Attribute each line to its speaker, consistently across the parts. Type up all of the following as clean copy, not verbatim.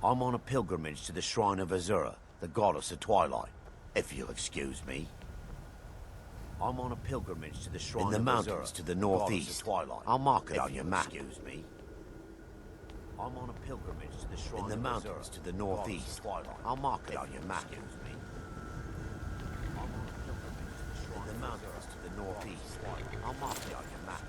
Speaker 1: I'm on a pilgrimage to the shrine of Azura, the goddess of twilight, if you'll excuse me. I'm on a pilgrimage to the shrine of Azura, in the mountains to the northeast. Twilight. I'll mark it on your map. Excuse me. I'm on a pilgrimage to the shrine in the mountains to the northeast. I'll mark it on your map. Excuse me. I'm on a pilgrimage to the shrine in the mountains to the northeast. I'll mark it on your map.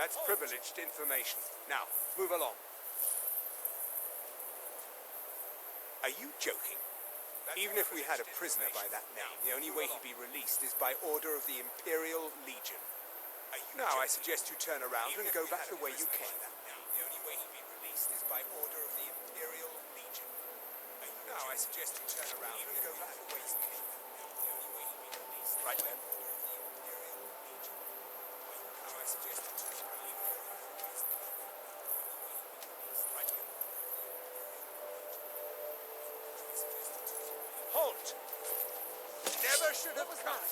Speaker 2: That's privileged information. Now, move along. Are you joking? Even if we had a prisoner by that name, the only way he'd be released is by order of the Imperial Legion. Now, I suggest you turn around and go back the way you came. The only way he'd be released is by order of the Imperial Legion. Now, I suggest you turn around and go back the way you came. The only way he'd be released. Right then. Now, I suggest you turn around and go back the way you came. Right then. Halt! Never should have come.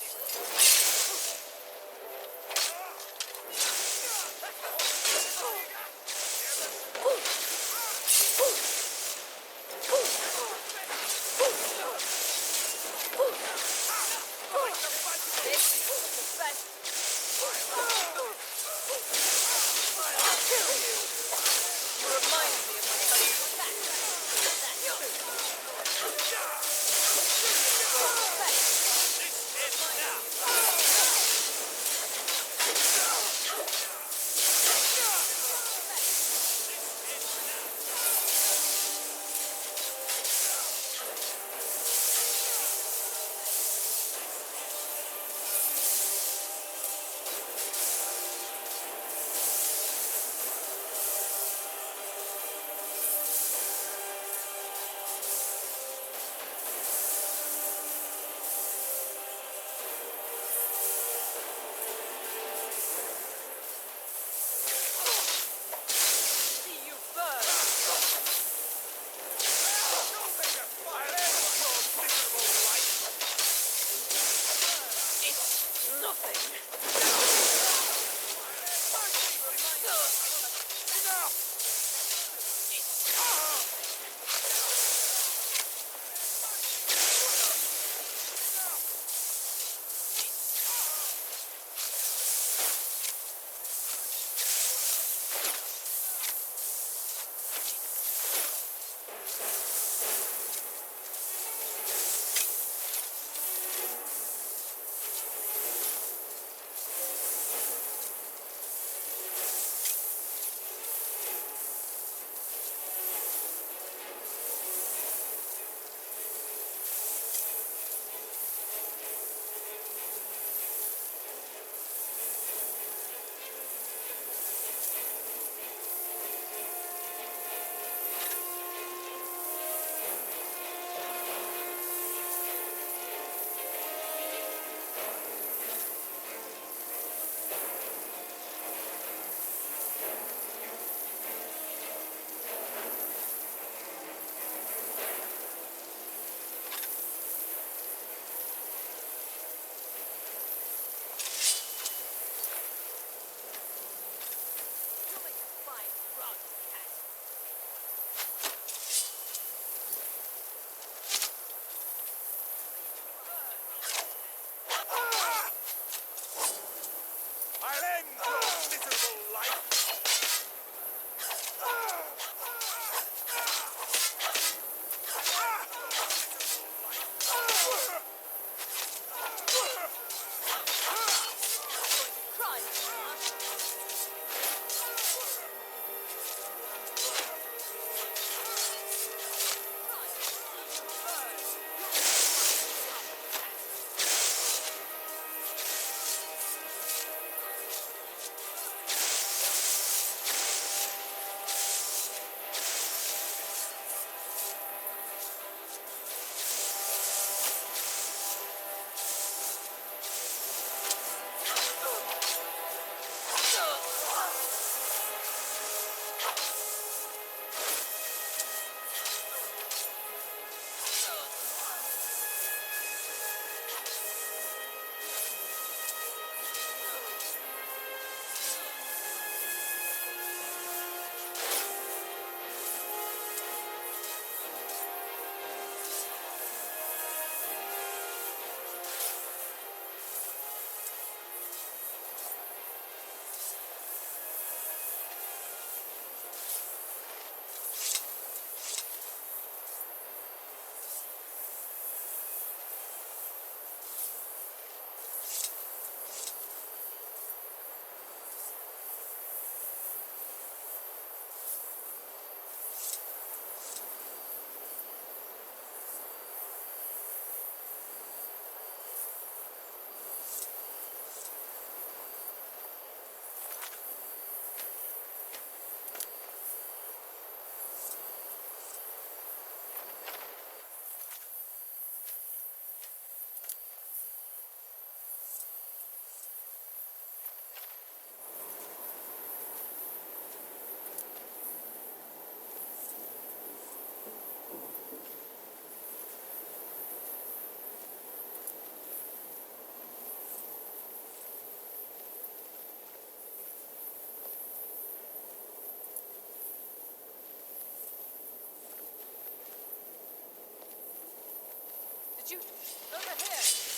Speaker 3: Shoot! Over here!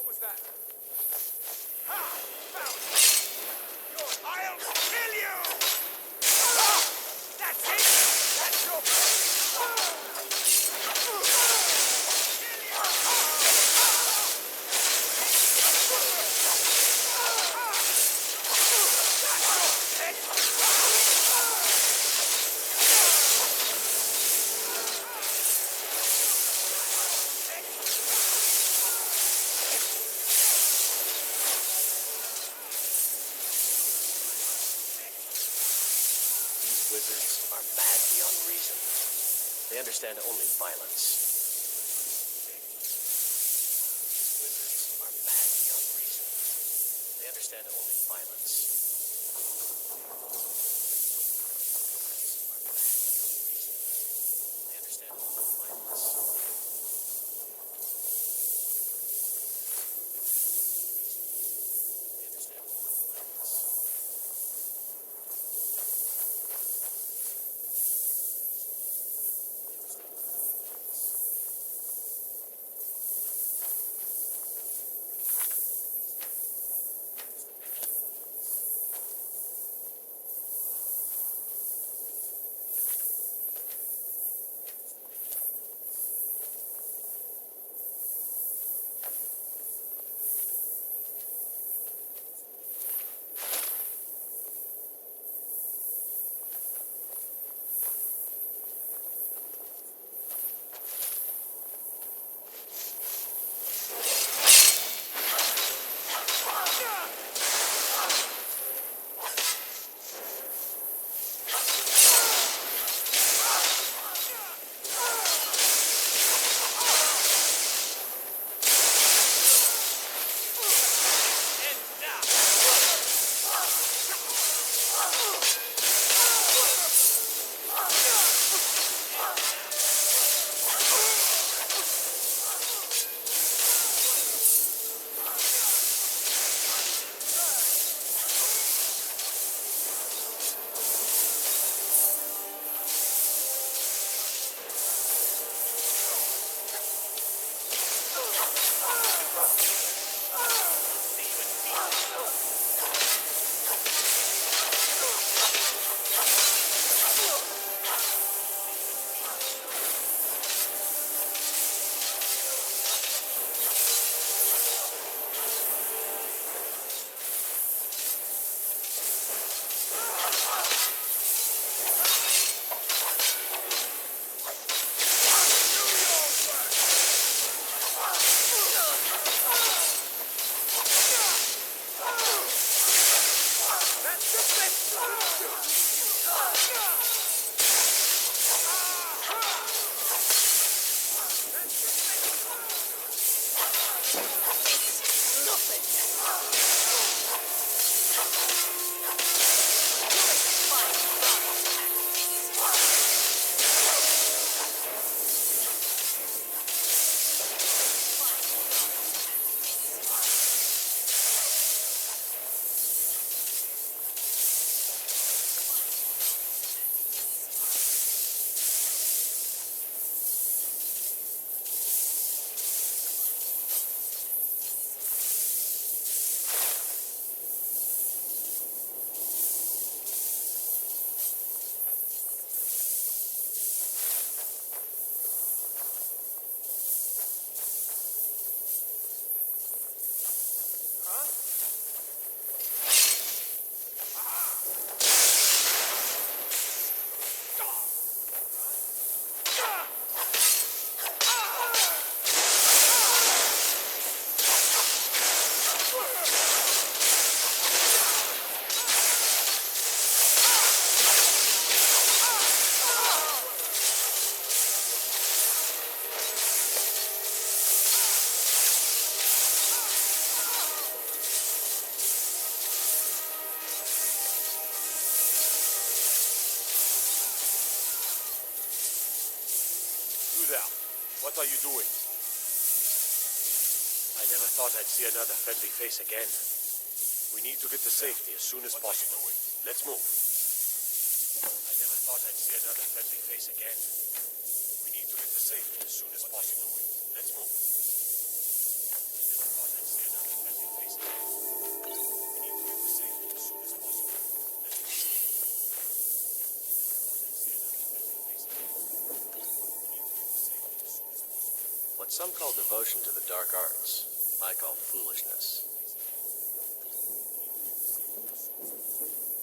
Speaker 3: What was that? Ha! Found it! Good. I'll kill you! Ah! That's it! That's your
Speaker 4: Wizards are mad beyond reason. They understand only violence. Wizards are mad beyond reason. They understand only violence. Are mad beyond reason. They understand only violence. They understand only violence.
Speaker 3: You there. What are you doing?
Speaker 4: I never thought I'd see another friendly face again. We need to get to safety as soon as possible. Let's move. I never thought I'd see another friendly face again. We need to get to safety as soon as possible. Let's move. I never thought I'd see another friendly face again. We need to get to safety as soon as possible. Let's move. What some call devotion to the dark arts, I call foolishness.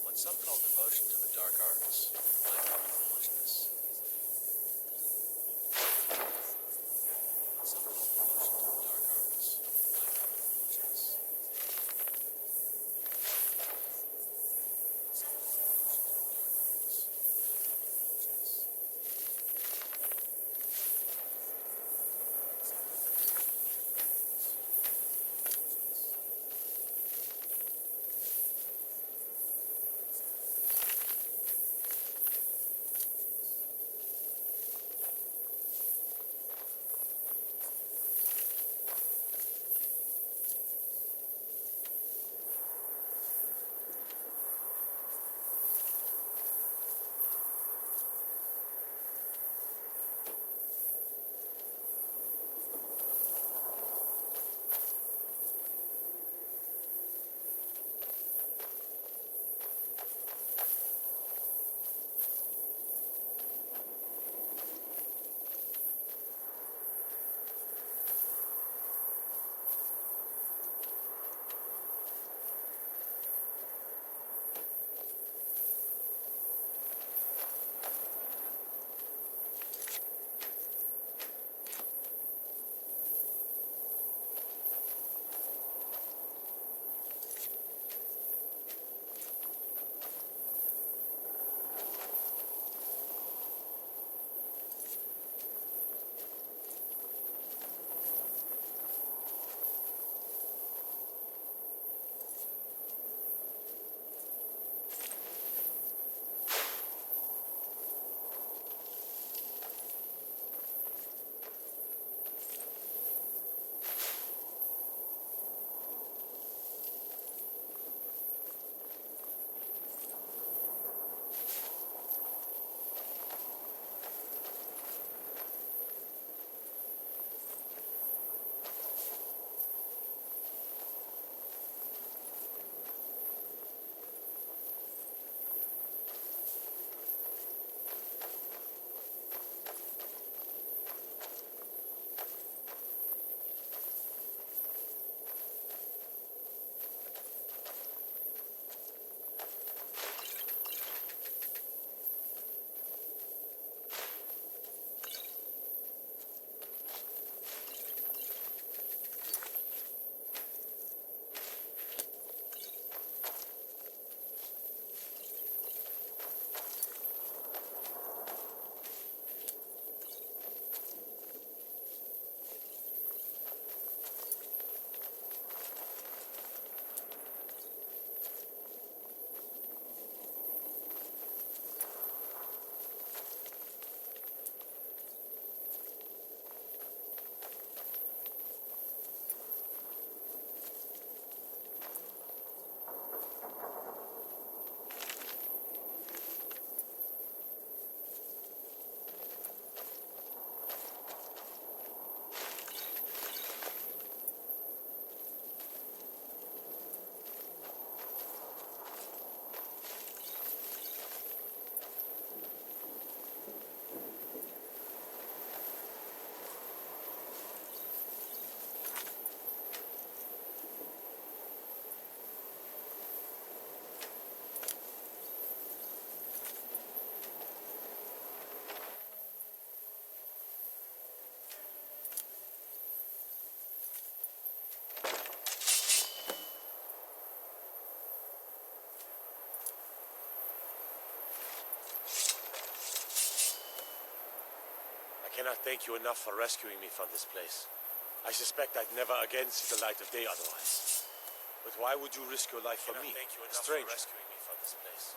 Speaker 4: What some call devotion to the dark arts, I call foolishness. What some call devotion to the dark arts, I call foolishness. What some call devotion to the dark arts, I call foolishness. cannot thank you enough for rescuing me from this place. I suspect I'd never again see the light of day otherwise. But why would you risk your life for me, a stranger? Rescuing me from this place.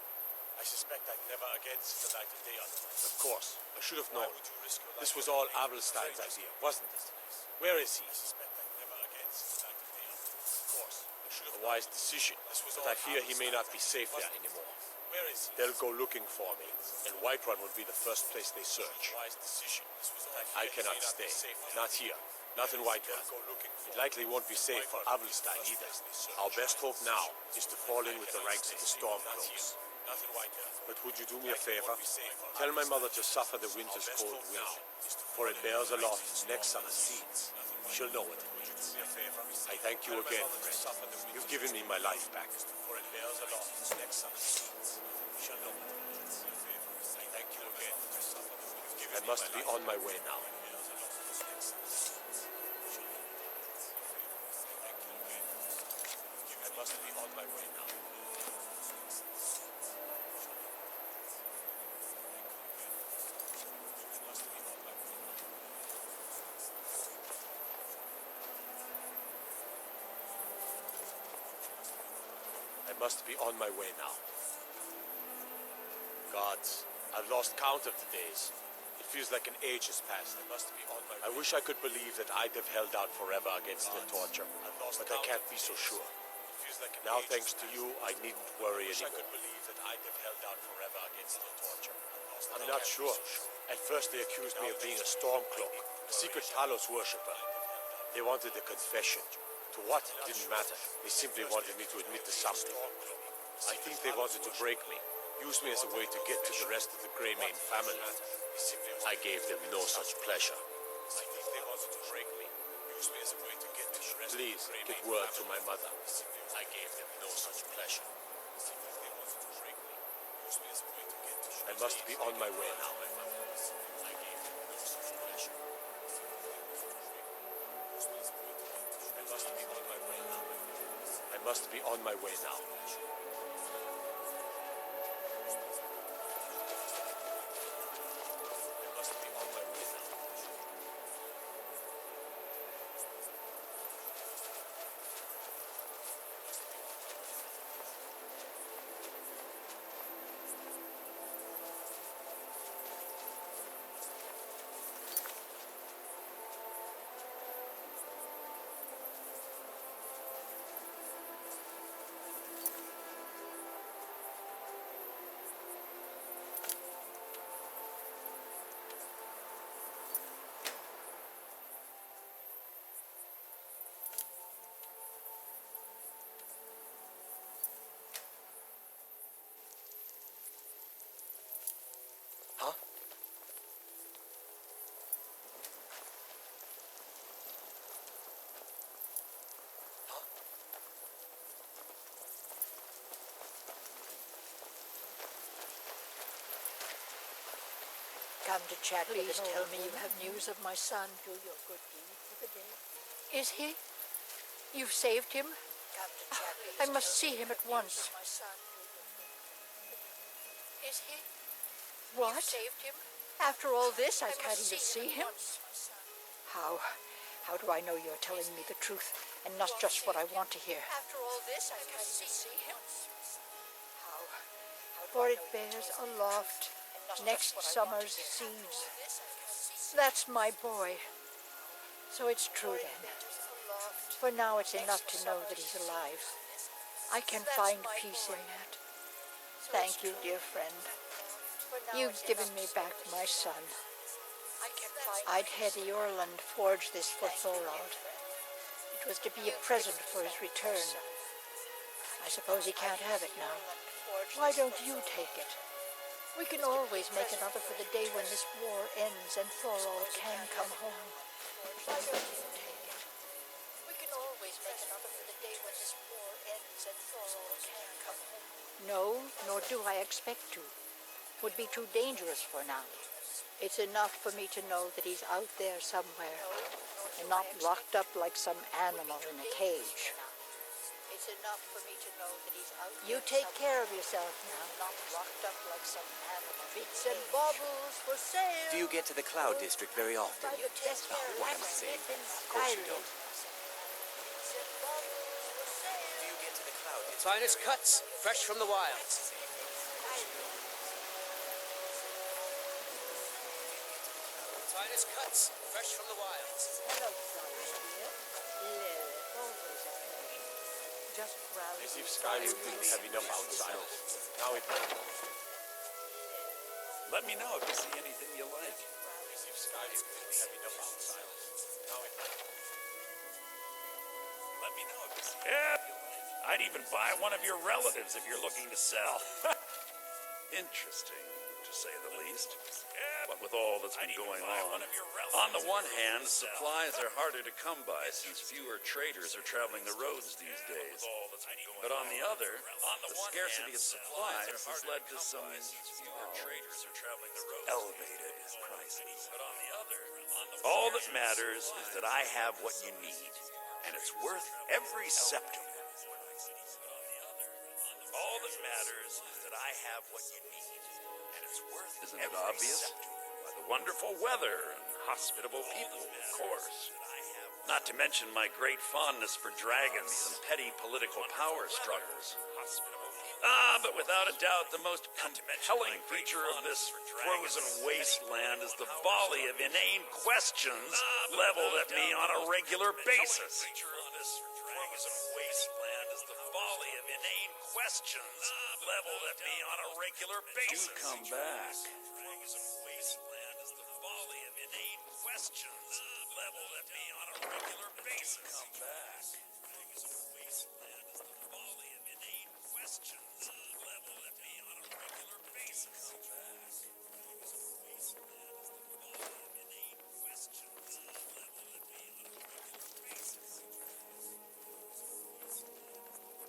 Speaker 4: I suspect I'd never again see the light of day otherwise. Of course, I should have known. This was all Adelstein's idea, wasn't it? Where is he? I suspect I'd never again see the light of day otherwise. Of course, I should have. A wise decision, but I fear he may not be safe there anymore. Where is he? They'll go looking for me, and Whiterun will be the first place they search. Wise decision. I cannot stay. Not here. Not in Whiterun. It likely won't be safe for Adelstein either. Our best hope now is to fall in with the ranks of the Stormcloaks. But would you do me a favor? Tell my mother to suffer the winter's cold wind, for it bears aloft next summer's seeds. She'll know what it means. I thank you again, friend. You've given me my life back. For it bears aloft next summer's seeds. She'll know what it means. I thank you again. I must be on my way now. I must be on my way now. I must be on my way now. Gods, I've lost count of the days. It feels like an age has passed. I must be on my way. I wish I could believe that I'd have held out forever against the torture, but I can't be so sure. Now, thanks to you, I needn't worry anymore. I could believe that I'd have held out forever against the torture. I'm not sure. At first, they accused me of being a Stormcloak, a secret Talos worshipper. They wanted a confession. To what? It didn't matter. They simply wanted me to admit to something. I think they wanted to break me, use me as a way to get to the rest of the Greymane family. I gave them no such pleasure. I think they wanted to break me, use me as a way to get to the rest. Please, get word to my mother. I gave them no such pleasure. I must be on my way now. I gave them no such pleasure. I must be on my way now. I must be on my way now. Huh?
Speaker 5: Come to chat. Please tell me you have news of my son. Do your good deed for the day. Is he? You've saved him? Come to chat. I must see him at once. Is he? What? You saved him? After all this, I can't even see him. How do I know you're telling me the truth and not just what I want to hear? After all this, I can't even see him. For it bears aloft next summer's seeds. That's my boy. So it's true then. For now it's enough to know that he's alive. I can find peace in that. Thank you, dear friend. You've given me back my son. I'd had Eorland forge this for Thorald. It was to be a present for his return. I suppose he can't have it now. Why don't you take it? We can always make another for the day when this war ends and Thorald can come home. Why don't you take it? We can always make another for the day when this war ends and Thorald can come home. No, nor do I expect to. Would be too dangerous for now. It's enough for me to know that he's out there somewhere and not locked up like some animal in a cage. It's enough for me to know that he's out. You take care of yourself now. Not locked up like some animal. Bits and baubles for sale.
Speaker 6: Do you get to the Cloud District very often?
Speaker 5: By the best
Speaker 6: what am I saying? Of course you don't. Do you get to the Cloud District?
Speaker 7: Finest cuts, fresh from the wilds. Finest cuts, fresh from the wilds.
Speaker 5: Hello, Flowers, dear. Lily, always a pleasure. Just browse.
Speaker 4: As if Skyrim didn't have enough outsiders. Now it...
Speaker 3: Let me know if you see anything you like.
Speaker 4: As if Skyrim didn't have enough outsiders. Now it...
Speaker 3: Let me know if you see anything you like. I'd even buy one of your relatives if you're looking to sell. Interesting, to say the least. But with all that's been going on the one hand, supplies are harder to come by since fewer traders are traveling the roads these days. But on the other, the scarcity of supplies has led to some elevated prices. All that matters is that I have what you need, and it's worth every septum. All that matters is that I have what you need, and it's worth Isn't it obvious? By the wonderful weather and hospitable people, of course. Not to mention my great fondness for dragons and petty political power struggles. But without a doubt, the most compelling feature of this frozen wasteland is the volley of inane questions leveled at me on a regular basis. Questions leveled at me on a regular basis. Do come back. Wasteland is the volley of inane questions leveled at me on a regular basis. Come back. Wasteland is the volley of inane questions leveled at me on a regular basis. Come back. Wasteland is the volley of inane questions leveled at me on a regular basis.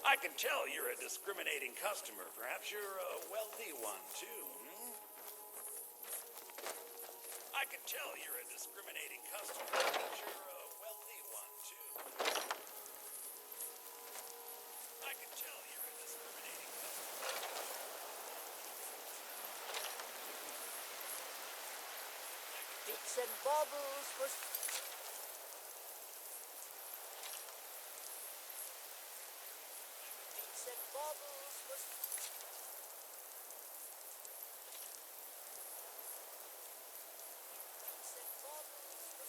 Speaker 3: I can tell you're a discriminating customer. Perhaps you're a wealthy one, too, I can tell you're a discriminating customer. Perhaps you're a wealthy one, too. I can tell you're a discriminating customer.
Speaker 5: Bits and baubles for... Bits and baubles for... Bits and baubles for...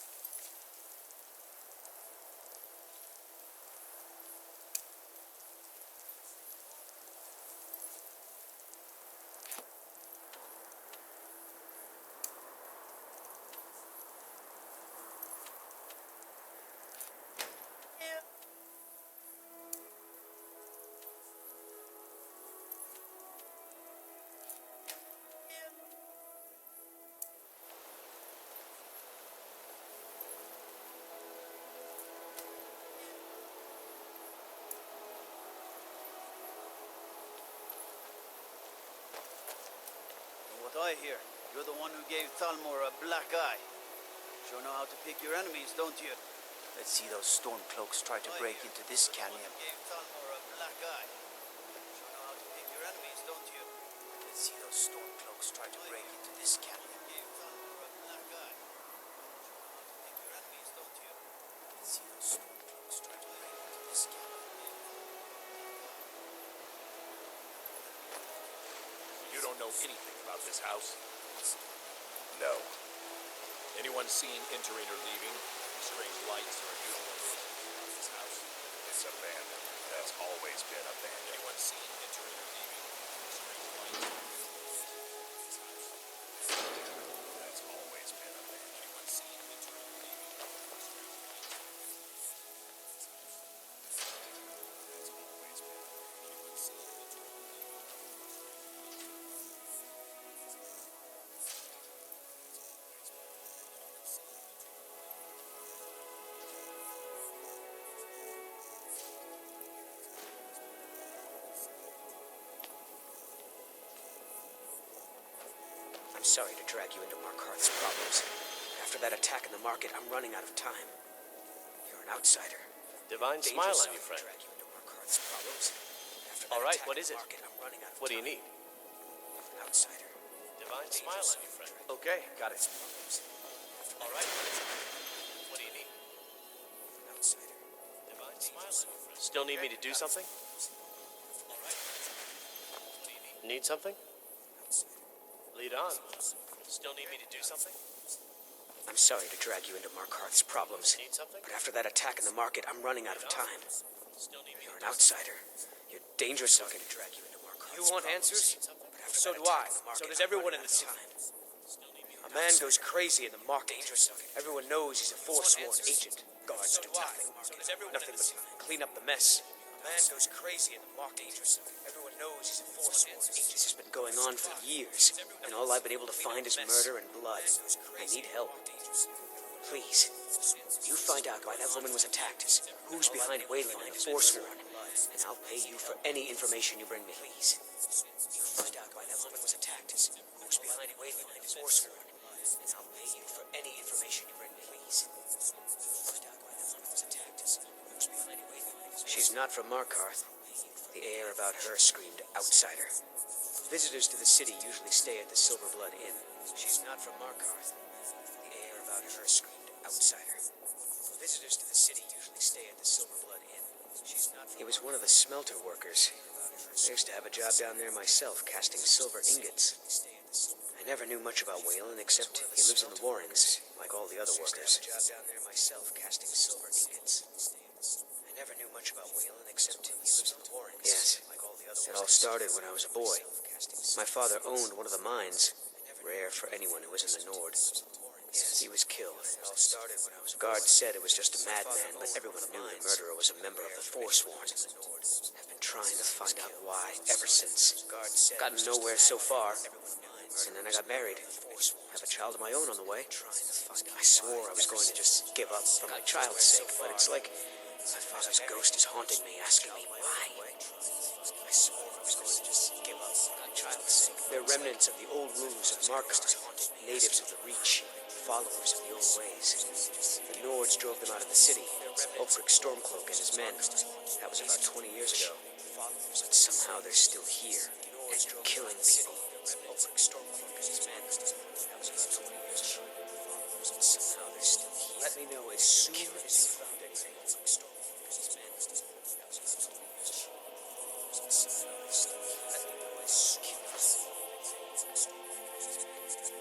Speaker 8: I hear. You're the one who gave Thalmor a black eye. Sure know how to pick your enemies, don't you?
Speaker 6: Let's see those stormcloaks try to break into this canyon.
Speaker 8: You're the one who gave Thalmor a black eye. Sure know how to pick your enemies, don't you?
Speaker 6: Let's see those stormcloaks try to break into this canyon.
Speaker 8: You gave Thalmor a black eye. Sure know how to pick your enemies, don't you?
Speaker 6: Let's see those stormcloaks try to break into this canyon.
Speaker 9: You don't know anything about this house? No. Anyone seen entering or leaving? Strange lights or unusual illusions around this house? It's abandoned. That's always been abandoned. Anyone seen entering or leaving? Strange lights or unusual illusions around this house? That's always been abandoned. Anyone seen entering or leaving? Strange lights or unusual illusions around this house? That's always been abandoned. Anyone seen entering or leaving?
Speaker 7: sorry to drag you into Markarth's problems. After that attack in the market, I'm running out of time. You're an outsider.
Speaker 4: Divine smile on you, friend.
Speaker 7: Drag you into Markarth's problems. After
Speaker 4: All
Speaker 7: that
Speaker 4: right,
Speaker 7: attack
Speaker 4: what
Speaker 7: in
Speaker 4: is
Speaker 7: the
Speaker 4: it?
Speaker 7: market, I'm running out of
Speaker 4: What do you
Speaker 7: time.
Speaker 4: need?
Speaker 7: An outsider.
Speaker 4: Divine smile on you, friend.
Speaker 7: Okay, got it.
Speaker 4: All right, what is it? What do you need?
Speaker 7: An outsider.
Speaker 4: Divine smile on you, friend. Still need me to do something? All right. What do you need? Need something? Lead on. Still need me to do something?
Speaker 7: I'm sorry to drag you into Markarth's problems.
Speaker 4: Need something?
Speaker 7: But after that attack in the market, I'm running out of time.
Speaker 4: Still need me
Speaker 7: You're
Speaker 4: to
Speaker 7: an outsider. You're dangerous. I'm going to drag you into Markarth's
Speaker 10: You want
Speaker 7: problems.
Speaker 10: answers?
Speaker 7: But after
Speaker 10: So
Speaker 7: that
Speaker 10: do I.
Speaker 7: attack in the market,
Speaker 10: So does
Speaker 7: I'm
Speaker 10: everyone
Speaker 7: running
Speaker 10: in
Speaker 7: out
Speaker 10: the
Speaker 7: of
Speaker 10: city.
Speaker 7: time.
Speaker 10: A man goes crazy in the market. Everyone knows he's a forsworn agent. Guards do nothing. Nothing but clean up the mess. A man goes crazy in the market. Everyone knows he's a forsworn agent.
Speaker 7: This has been going on for years, and all I've been able to find is murder and blood. I need help. Please, you find out why that woman was attacked, who's behind Wayland and Forsworn, and I'll pay you for any information you bring me. Please, you find out why that woman was attacked, who's behind Wayland and Forsworn, and I'll pay you for any information you bring me. Please, you find out why that woman was attacked, who's behind Wayland and Forsworn. She's not from Markarth. The air about her screamed outsider. Visitors to the city usually stay at the Silver Blood Inn. She's not from Markarth. The air about her screamed outsider. Visitors to the city usually stay at the Silver Blood Inn. She's not from He was one of the smelter workers. I used to have a job down there myself, casting silver ingots. I never knew much about Wayland, except he lives in the Warrens, like all the other workers. I used to have a job down there myself, casting silver ingots. I never knew much about Wayland, except he lives in the Warrens. Yes, like all the other workers. It all started when I was a boy. My father owned one of the mines, rare for anyone who was in the Nord. Yes, he was killed. It all started when I was a boy. Guards said it was just a madman, but everyone knew the murderer was a member of the Forsworn. I've been trying to find out why ever since. Gotten nowhere so far. And then I got married. Have a child of my own on the way. I swore I was going to just give up for my child's sake, but it's like my father's ghost is haunting me, asking me why. I swore I was going to just give up for my child's sake. They're remnants of the old rules of Markarth, natives of the Reach, followers of the old ways. The Nords drove them out of the city. Ulfric Stormcloak and his men. That was about 20 years ago. But somehow they're still here, and they're killing people. Ulfric Stormcloak and his men. That was about 20 years ago. But somehow they're still here. Let me know as soon as you found anything. Ulfric Stormcloak and his men. That was about 20 years ago. But somehow they're still here. Let me know as soon as you found anything. Ulfric Stormcloak and his men.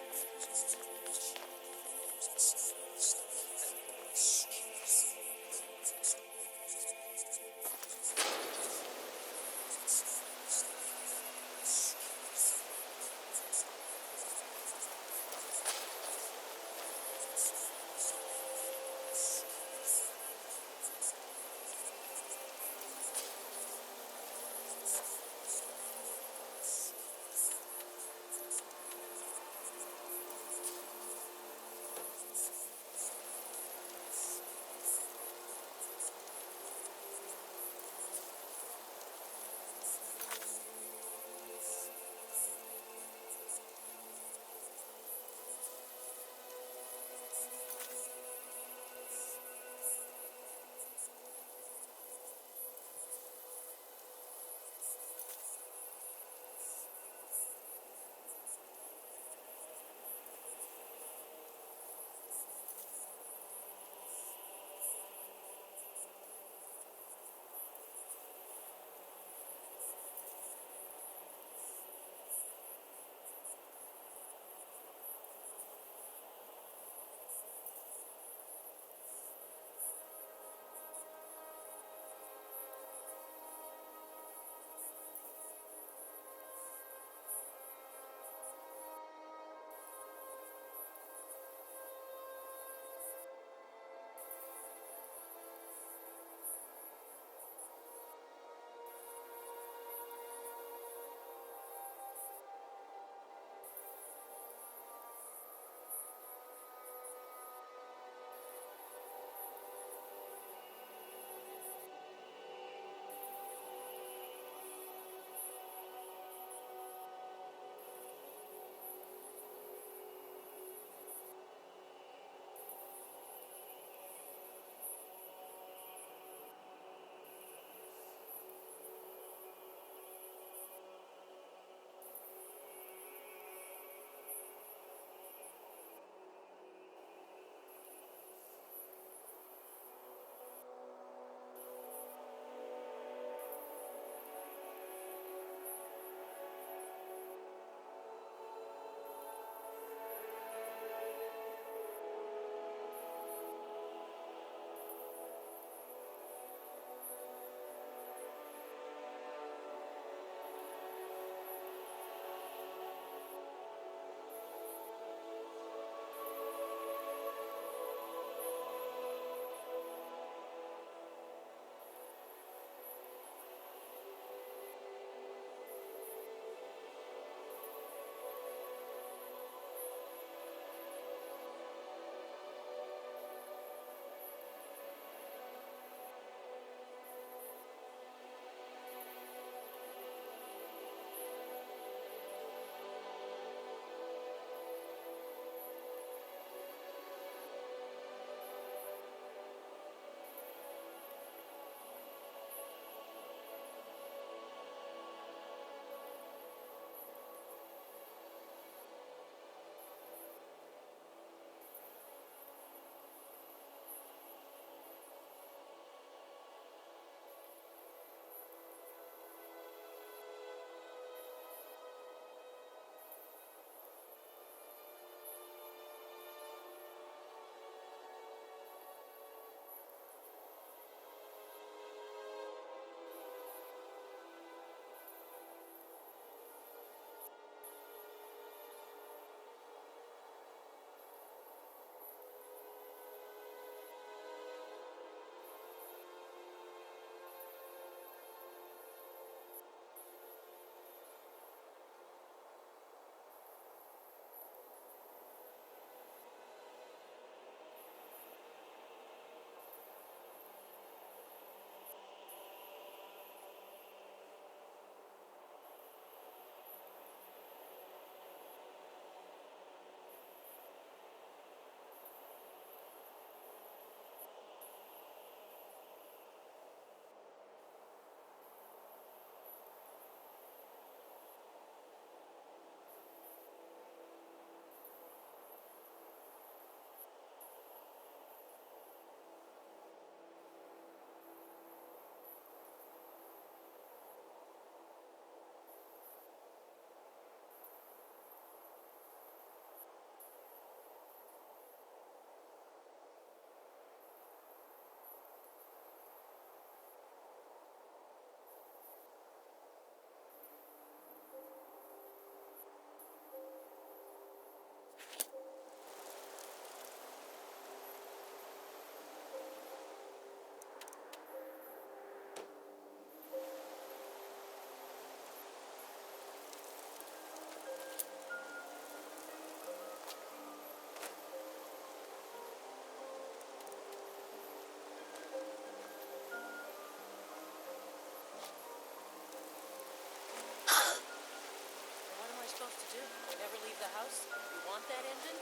Speaker 11: do? Never leave the house? You want that engine?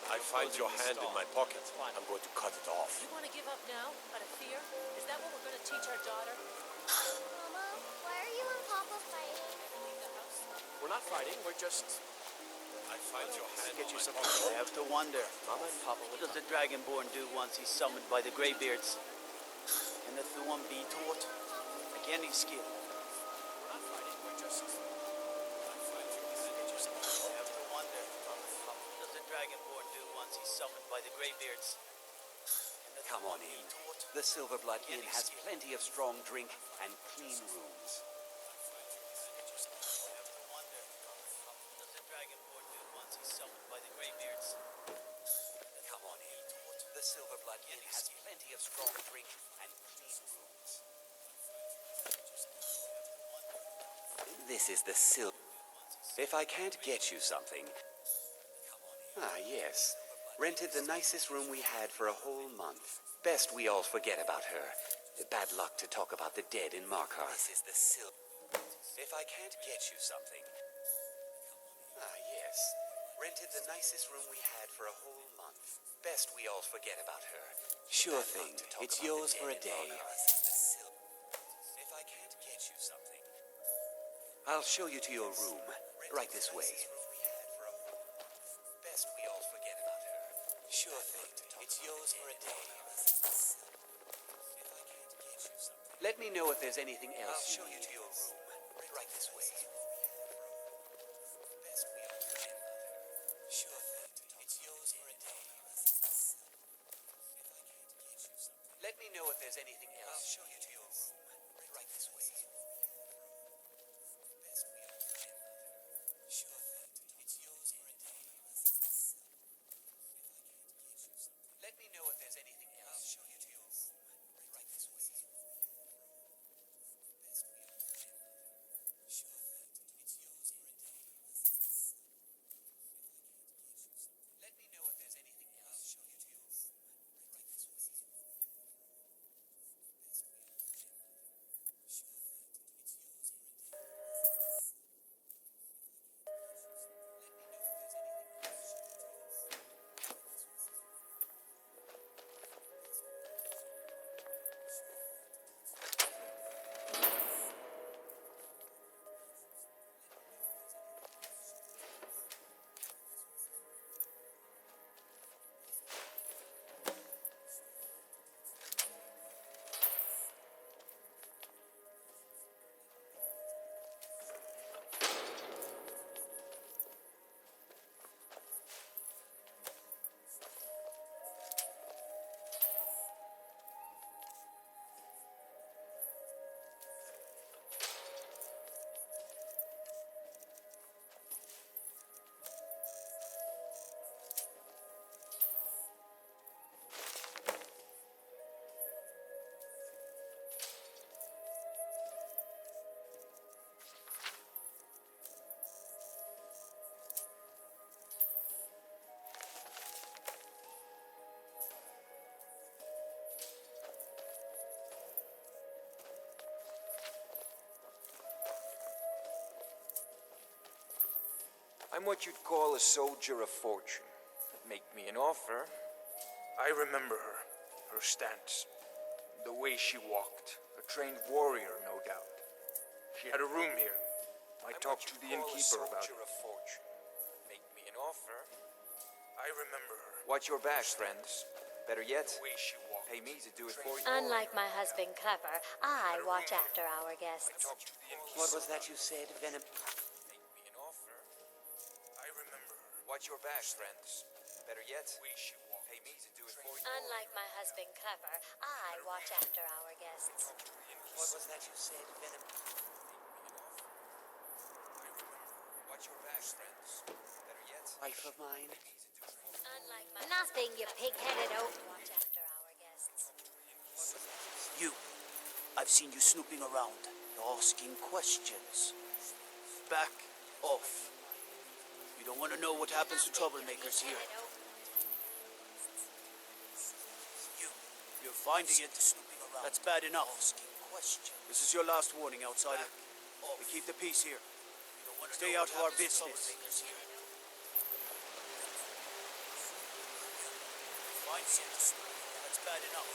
Speaker 4: I find your hand in my pocket. I'm going to cut it off.
Speaker 11: You want to give up now? Out of fear? Is that what we're going to teach our daughter?
Speaker 12: Mama, why are you and Papa fighting?
Speaker 11: Never leave the house?
Speaker 4: We're not fighting. We're just... I find your hand
Speaker 8: Get you
Speaker 4: in my
Speaker 8: something.
Speaker 4: pocket.
Speaker 8: I have to wonder.
Speaker 4: Mama and Papa
Speaker 8: What does the Dragonborn do once he's summoned by the Greybeards? And if the one be taught, like any skill.
Speaker 4: We're not fighting. We're just...
Speaker 8: I have to wonder. What does the Dragonborn do once he's summoned by the Greybeards? And if
Speaker 13: Come
Speaker 8: the
Speaker 13: on
Speaker 8: one be
Speaker 13: in.
Speaker 8: taught,
Speaker 13: The Silverblood
Speaker 8: like
Speaker 13: Inn
Speaker 8: any
Speaker 13: has
Speaker 8: skill.
Speaker 13: plenty of strong drink and clean rooms.
Speaker 8: I have to wonder. What does the Dragonborn do once he's summoned by the Greybeards?
Speaker 13: Come on in. The Silverblood Inn has plenty of strong drink and clean rooms. This is the If I can't get you something... Ah, yes. Rented the nicest room we had for a whole month. Best we all forget about her. Bad luck to talk about the dead in Markarth. This is the If I can't get you something... Ah, yes. Rented the nicest room we had for a whole month. Best we all forget about her. Sure thing. It's yours for a day. If I can't get you something... I'll show you to your room. Right this way. Best we all forget about her. Sure thing. It's yours for a day. Let me know if there's anything else. I'll show you to your room. Right this way. Best we all forget about her. Sure thing. It's yours for a day. Let me know if there's anything else. I'll show you to your room. Right this way. Best we all forget about her. Sure thing. It's yours for a day. Let me know if there's anything else. I'll show you to your room. Right this way. Best we all forget about her. Sure thing. It's yours for a day. Let me know if there's anything else. I'll show you to your room. Right this way. Best we all forget about her. Sure thing. It's yours for a day.
Speaker 14: I'm what you'd call a soldier of fortune. Make me an offer. I remember her. Her stance. The way she walked. A trained warrior, no doubt. She had a room here. I talked to the innkeeper about it. Of fortune. Make me an offer. I remember her. Watch your back, friends. Better yet, pay me to do it for you.
Speaker 12: Unlike my husband Clever, I watch after our guests.
Speaker 13: What was that you said, Venom?
Speaker 14: Make me an offer. I remember her. Watch your back, friends. Better yet, pay me to do it for you.
Speaker 12: Unlike my husband Clever, I watch after our guests.
Speaker 13: What was that you said, Venom?
Speaker 14: I remember. Watch your back, friends. Better yet,
Speaker 13: Wife of mine.
Speaker 12: Unlike my Nothing, you pig-headed oaf. Watch after our guests.
Speaker 8: You. I've seen you snooping around, asking questions. Back off. You don't want to know what happens to troublemakers here. You're finding it. That's bad enough. This is your last warning, outsider. We keep the peace here. You don't want Stay out of our business. That's bad enough.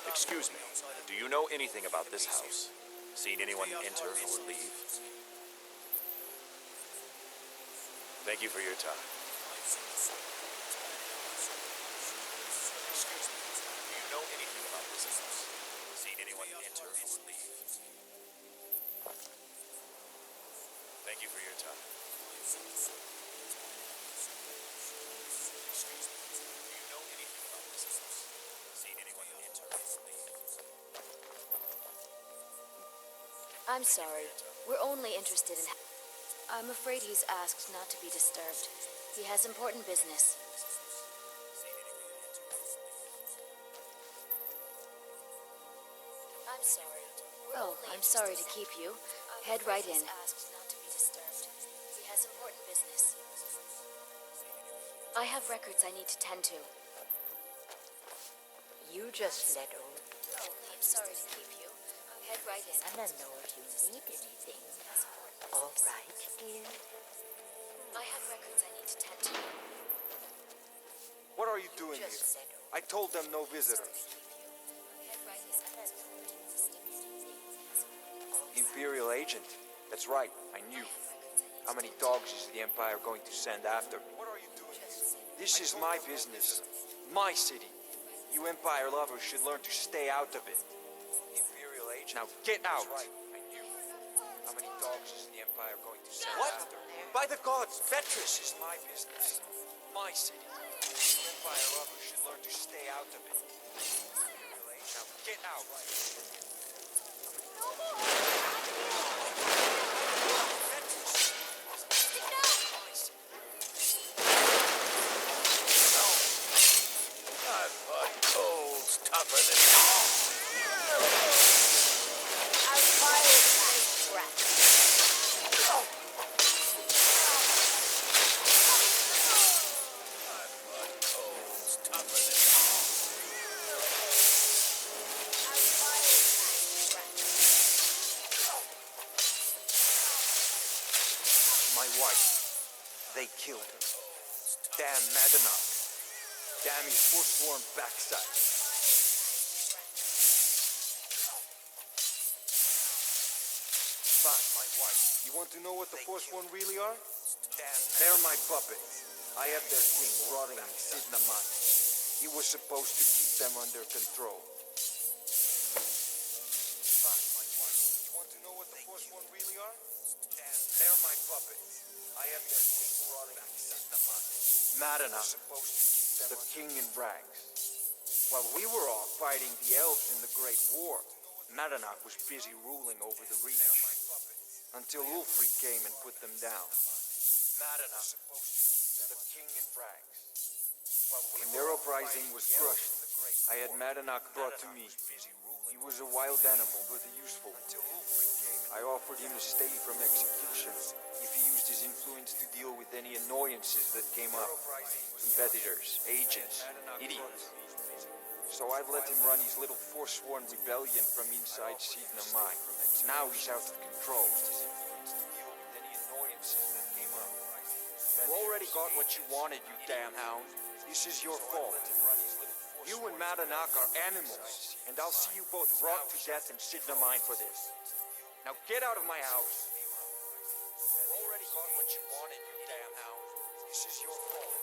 Speaker 9: Excuse me, do you know anything about this house? Seen anyone enter or leave? Thank you for your time. Excuse me, do you know anything about this house? Seen anyone enter or leave? Thank you for your time. Excuse me, do you know anything about this house? Seen anyone enter or leave?
Speaker 15: I'm sorry. We're only interested in... I'm afraid he's asked not to be disturbed. He has important business. I'm sorry. Oh, I'm sorry to keep you. Head right in. Asked not to be disturbed. He has important business. I have records I need to tend to.
Speaker 5: You just let old
Speaker 15: Oh, I'm sorry to keep you. Head right in.
Speaker 5: Anna know if you need anything. All right, dear.
Speaker 15: I have records I need to tend to.
Speaker 14: What are you doing here? I told them no visitors.
Speaker 15: Head right in.
Speaker 14: Imperial agent. That's right, I knew. How many dogs is the Empire going to send after me? What are you doing here? This is my business. My city. You Empire lovers should learn to stay out of it. Imperial agent. Now get out! That's right, I knew. How many dogs is the Empire going to send after me? By the gods, Vetris is my business. My city. You Empire lovers should learn to stay out of it. Imperial agent. Now get out!
Speaker 3: Tougher than
Speaker 5: I'll fire that brat.
Speaker 14: My wife. They killed her. Damn Madanach. Damn his forsworn backside. Fine, my wife. You want to know what the Forsworn really are? They're my puppets. I have their king rotting in Sidnaman. He was supposed to keep them under control. Fine, my wife. You want to know what the Forsworn really are? They're my puppets. I have their king rotting in Sidnaman. Madanach, the king in rags. While we were off fighting the elves in the Great War, Madanach was busy ruling over the Reach. Until Ulfric came and put them down. Madanach, the king in rags. When their uprising was crushed, I had Madanach brought to me. He was a wild animal, but a useful one. I offered him a stay from execution if he used his influence to deal with any annoyances that came up. Competitors, agents, idiots. So I've let him run his little forsworn rebellion from inside Sidna Mine. Now he's out of control. You already got what you wanted, you damn hound. This is your fault. You and Madanach are animals, and I'll see you both rot to death in Sidna Mine for this. Now get out of my house. You already got what you wanted, you damn hound. This is your fault.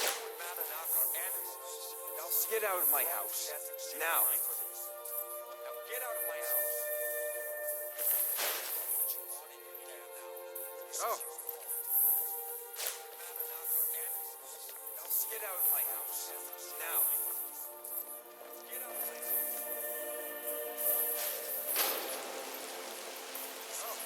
Speaker 14: You and Madanach are animals, and I'll see get out of my house. Now. Now get out of my house. Oh. Get out of my house. Now. Get out of my house. Oh.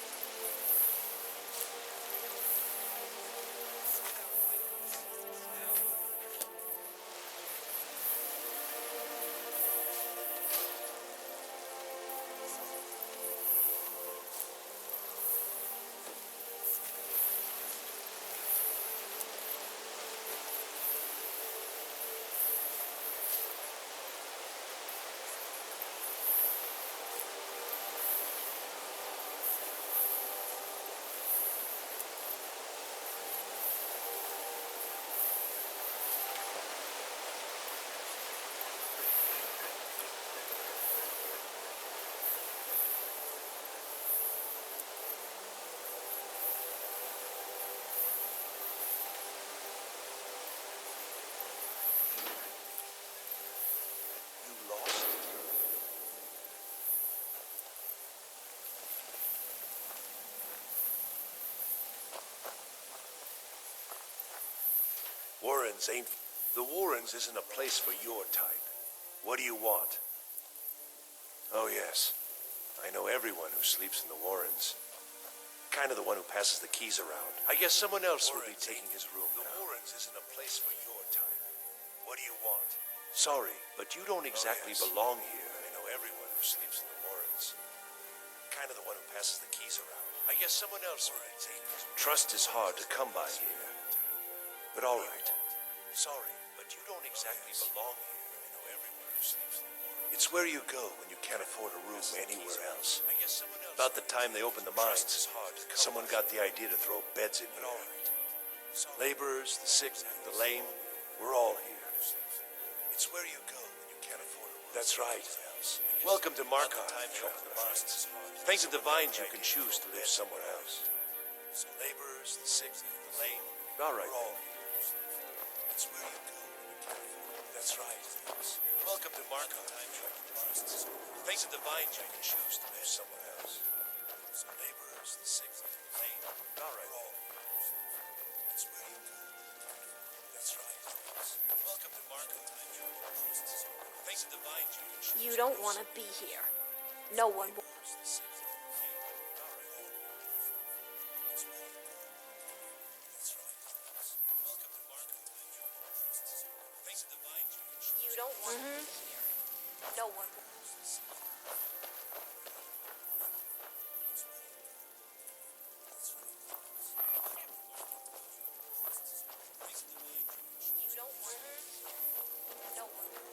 Speaker 16: Warrens ain't... The Warrens isn't a place for your type. What do you want? Oh, yes. I know everyone who sleeps in the Warrens. Kind of the one who passes the keys around. I guess someone else will be taking his room now. The Warrens isn't a place for your type. What do you want? Sorry, but you don't exactly belong here. I know everyone who sleeps in the Warrens. Kind of the one who passes the keys around. I guess someone else will be taking his room. Trust is hard to come by here. But all right. Sorry, but you don't exactly belong here. I know everyone who sleeps in the Warrens. It's where you go when you can't afford a room anywhere else. About the time they opened the mines, someone got the idea to throw beds in here. Laborers, the sick, the lame, we're all here. It's where you go when you can't afford a room. That's right. Welcome to Markov, travelers. Thanks to the vines, you can choose to live somewhere else. Laborers, the sick, the lame, all right. We're all here. It's where you go when you can't afford it. That's right. Welcome to Markov. Thanks to the vines, you can choose to live somewhere else. Laborers, the sick, the lame. All right. We're all here. It's where you go. That's right. Welcome to Markov. Thanks to the vines, you can choose.
Speaker 11: You don't want to be here. No one will. You don't want to be here. No one will. You don't want to. No one will.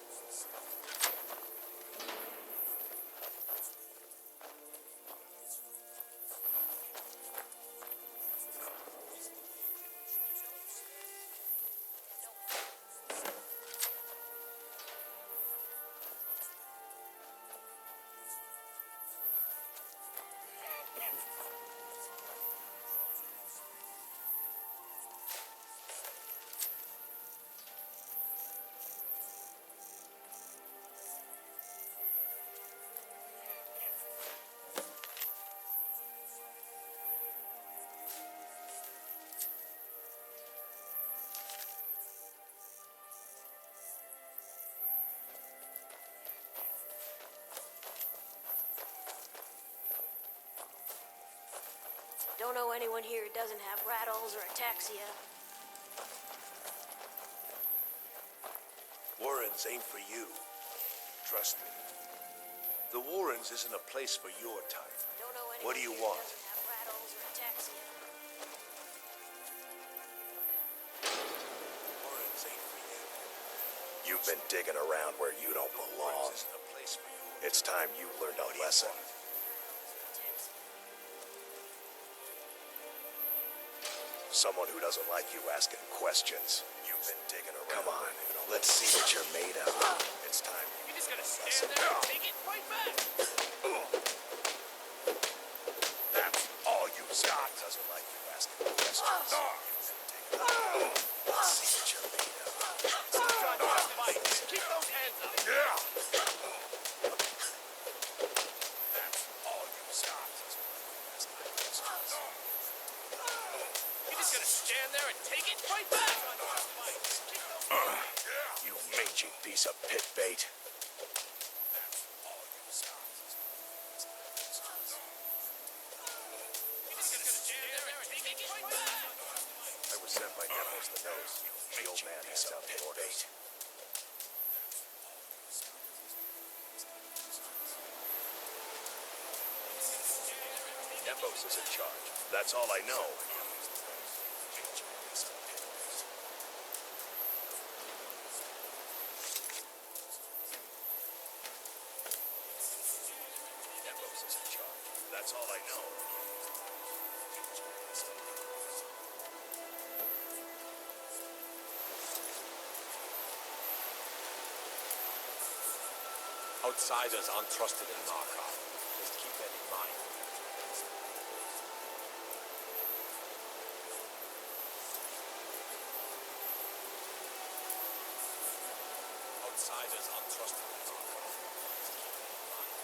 Speaker 11: Don't know anyone here who doesn't have rattles or ataxia.
Speaker 16: Warrens ain't for you. Trust me. The Warrens isn't a place for your type.
Speaker 11: Don't know anyone
Speaker 16: What do you
Speaker 11: here
Speaker 16: want?
Speaker 11: who doesn't have rattles or ataxia.
Speaker 16: Warrens ain't for you.
Speaker 9: You've been digging around where you don't belong. It's time you learned a lesson. Someone who doesn't like you asking questions. You've been digging around. Come on, let's see what you're made of. It's time.
Speaker 4: You're just gonna stand there and take it? Fight back!
Speaker 9: That's all you've got. Doesn't like you asking questions. Let's see what you're made of.
Speaker 4: Fight. Keep those hands up.
Speaker 9: Yeah. That's all you've got.
Speaker 4: You're just gonna stand there and take it? Fight back!
Speaker 9: You mangy piece of pit bait. I was sent by Neville's the Nose. The old man has some orders. Nembos is in charge. That's all I know. Nembos is in charge. That's all I know.
Speaker 4: Outsiders aren't trusted in Markov. Just keep that in mind. Outsiders aren't trusted in Markov. Just keep that in mind.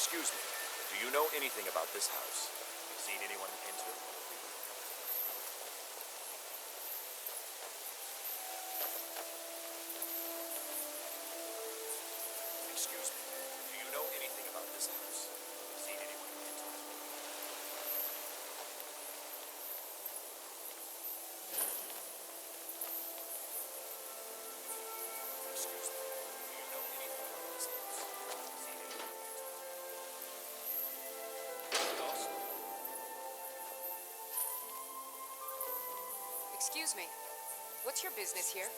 Speaker 9: Excuse me, do you know anything about this house? Seen anyone enter? Excuse me, do you know anything about this house? Seen anyone enter? Excuse me, do you know anything about this house? Seen anyone enter? Dawson?
Speaker 17: Excuse me. What's your business here?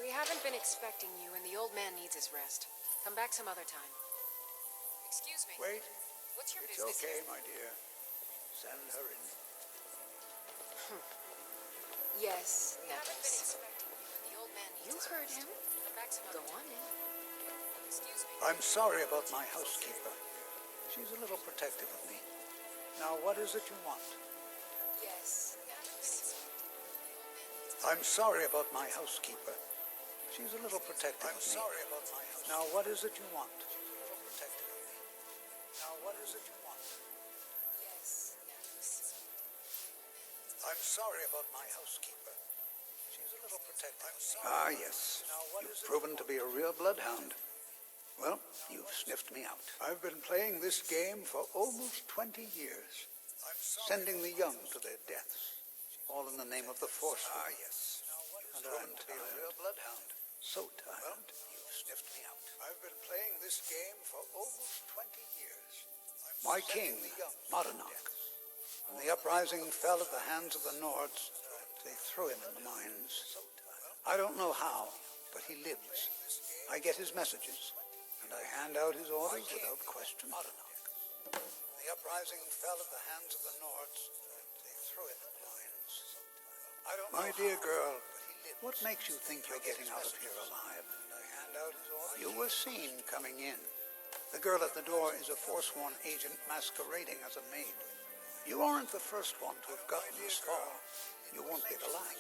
Speaker 17: We haven't been expecting you, and the old man needs his rest. Come back some other time. Excuse me.
Speaker 18: Wait.
Speaker 17: What's your
Speaker 18: It's
Speaker 17: business
Speaker 18: okay,
Speaker 17: here?
Speaker 18: my dear. Send her in.
Speaker 17: Yes, Nicholas. The old man needs his rest. Him? Come back some other time. In. Excuse me.
Speaker 18: I'm sorry about my housekeeper. She's a little protective of me. Now, what is it you want?
Speaker 17: Yes, Nicholas.
Speaker 18: I'm sorry about my housekeeper. She's a little protective of me. I'm sorry about my housekeeper. Now, what is it you want? She's a little protective of me. Now, what is it you want?
Speaker 17: Yes, Nicholas.
Speaker 18: I'm sorry about my housekeeper. She's a little protective of me. Ah, yes. You've proven to be a real bloodhound. Well, you've sniffed me out. I've been playing this game for almost 20 years, sending the young to their deaths, all in the name of the Force. Ah, yes. And I'm tired. So tired. Well, you've sniffed me out. I've been playing this game for almost 20 years. My king, Monarch, when the uprising fell at the hands of the Nords, they threw him in the mines. I don't know how, but he lives. I get his messages, and I hand out his orders without question. The uprising fell at the hands of the Nords. They threw him in the mines. My dear girl, what makes you think you're getting out of here alive? You were seen coming in. The girl at the door is a forsworn agent masquerading as a maid. You aren't the first one to have gotten this far. You won't be the last.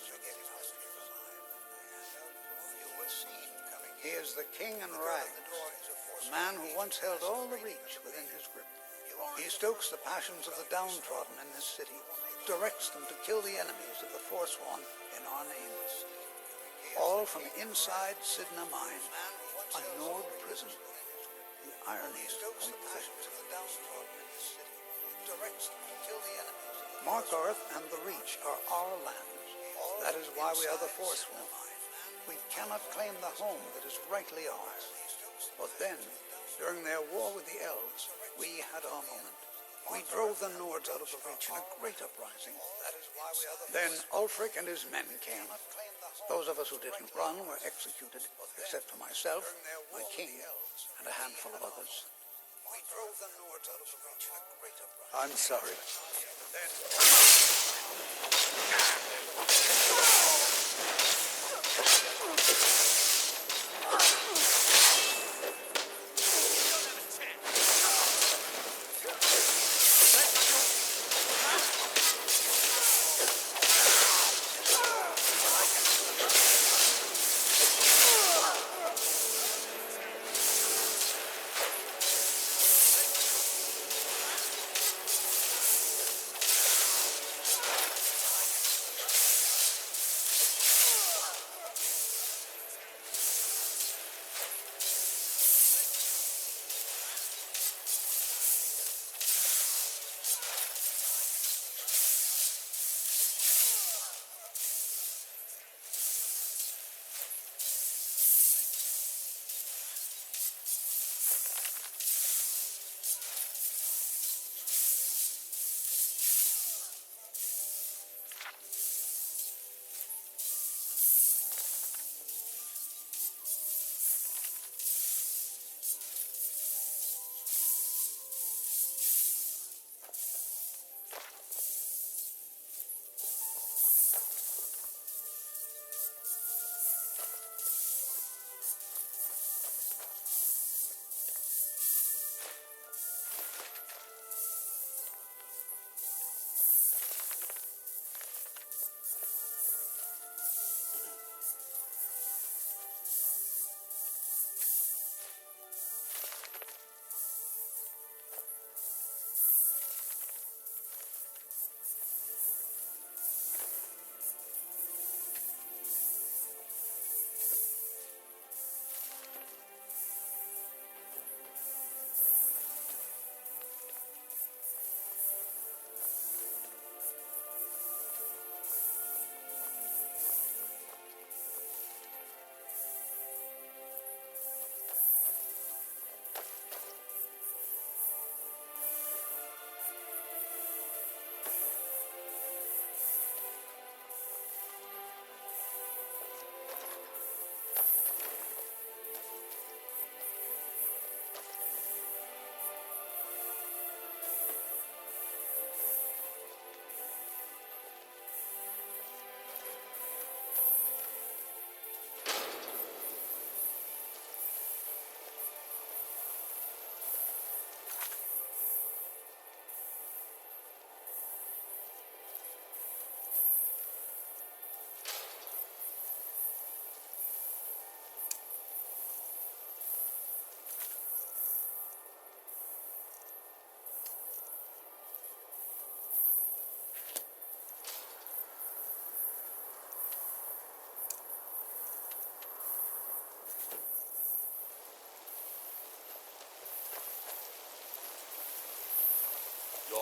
Speaker 18: He is the king in rags, a man who once held all the reach within his grip. He stokes the passions of the downtrodden in this city, directs them to kill the enemies of the Forsworn in our names. All from inside Sidna Mine, a Nord prison. The irony is quite thick. Markarth and the Reach are our lands. That is why we are the Forsworn. We cannot claim the home that is rightly ours. But then, during their war with the Elves, we had our moment. We drove the Nords out of the Reach in a great uprising. Then Ulfric and his men came. Those of us who didn't run were executed, except for myself, my king, and a handful of others. I'm sorry.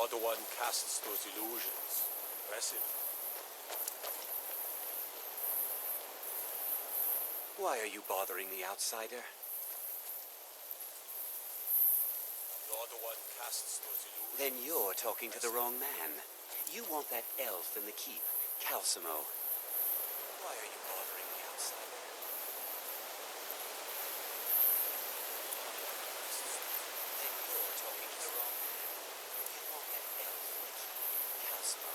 Speaker 4: You're the one casts those illusions. Impressive.
Speaker 13: Why are you bothering the outsider?
Speaker 4: You're the one casts those illusions.
Speaker 13: Then you're talking to the wrong man. You want that elf in the keep, Calcimo. Why are you bothering the outsider? Then you're talking to the wrong man. You want that elf in the keep, Calcimo.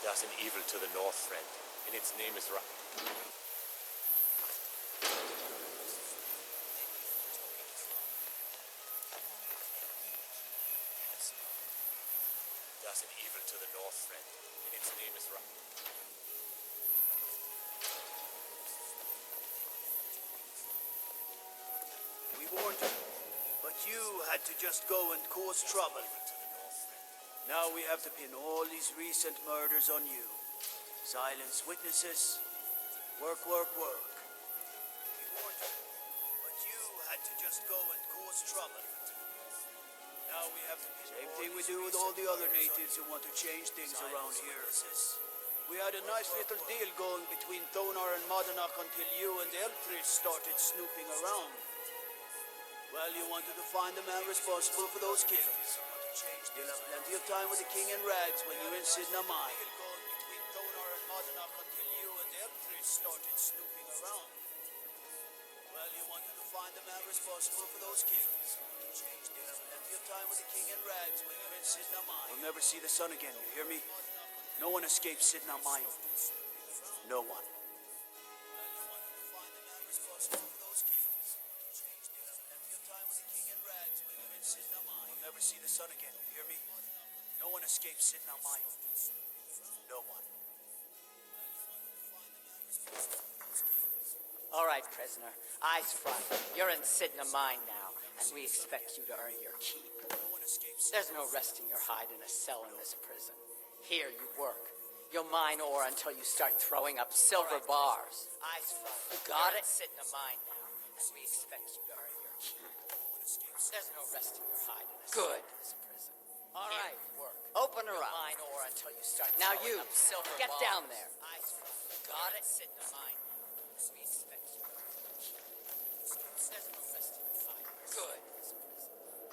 Speaker 4: There's an evil to the north, friend, and its name is There's an evil to the north, friend, and its name is
Speaker 8: We warned you, but you had to just go and cause trouble. Now we have to pin all these recent murders on you. Silence witnesses. Work, work, work. We warned you, but you had to just go and cause trouble. Now we have to pin same thing we do with all the other natives who want to change things around here. We had a nice little deal going between Thonar and Madanach until you and Elfris started snooping around. Well, you wanted to find the man responsible for those killings. You'll have plenty of time with the king in rags when you're in Sidna Mine. Between Thonar and Madanach until you and Elfris started snooping around. Well, you wanted to find the man responsible for those killings. You'll have plenty of time with the king in rags when you're in Sidna Mine. You'll never see the sun again, you hear me? No one escapes Sidna Mine. No one. You'll never see the sun again, you hear me? No one escapes Sidna Mine. No one.
Speaker 19: All right, prisoner. Eyes front. You're in Sidna Mine now, and we expect you to earn your keep. There's no resting your hide in a cell in this prison. Here you work. You'll mine ore until you start throwing up silver bars. Eyes front. You got it? Sidna Mine now, and we expect you to earn your keep. There's no resting your hide in a cell in this prison. All right, work. Open her up. Mine ore until you start now you up silver get bars. Down there. Eyes front. You got it? Sidna Mine now, and we expect you to earn your keep. There's no resting your hide. Good.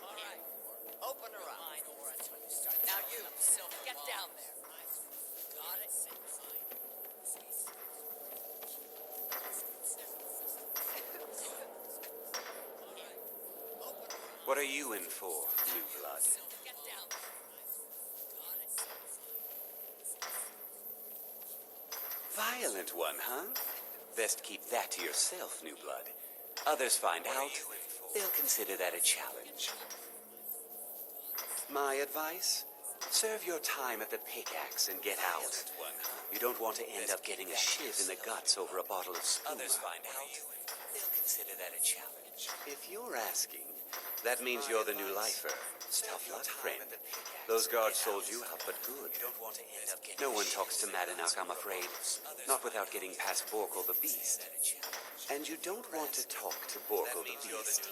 Speaker 19: All right, work. Open her up. Mine ore until you start now you up silver get bars. Down there. Eyes front. You got it? Sidna Mine.
Speaker 13: What are you in for, New Blood? Violent one, huh? Best keep that to yourself, New Blood. Others find out, they'll consider that a challenge. My advice? Serve your time at the pickaxe and get out. You don't want to end up getting a shiv in the guts over a bottle of spuma. Others find out, they'll consider that a challenge. If you're asking, that means you're the new lifer. Tough luck, friend. Those guards sold you out, but good. No one talks to Madanach, I'm afraid. Not without getting past Borkle the Beast. And you don't want to talk to Borkle the Beast.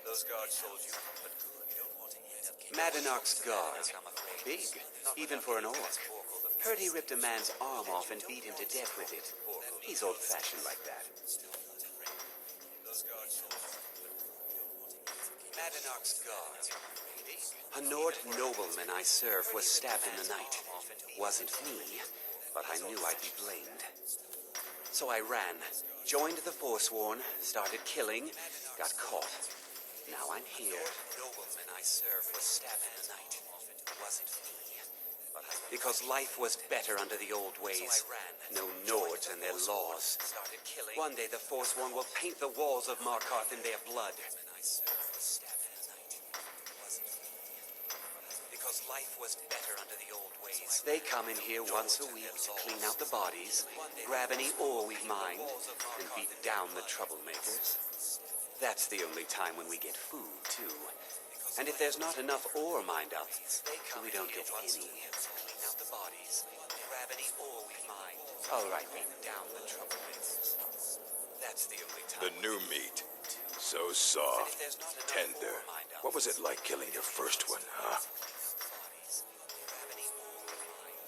Speaker 13: Those guards sold you out, but good. Madanach's guard. Big, even for an orc. Heard he ripped a man's arm off and beat him to death with it. He's old-fashioned like that. Madanach's guard. A Nord nobleman I served was stabbed in the night. Wasn't me, but I knew I'd be blamed. So I ran, joined the Forsworn, started killing, got caught. Now I'm here. Nobleman I served was stabbed in the night. Wasn't me, but because life was better under the old ways. No Nords and their laws. One day the Forsworn will paint the walls of Markarth in their blood. Because life was better under the old ways. They come in here once a week to clean out the bodies, grab any ore we've mined, and beat down the troublemakers. That's the only time when we get food, too. And if there's not enough ore mined up, we don't get any. Clean out the bodies, grab any ore we've mined. All right, beat down the troublemakers. That's the only time.
Speaker 9: The new meat.
Speaker 16: So soft, tender. What was it like killing your first one, huh?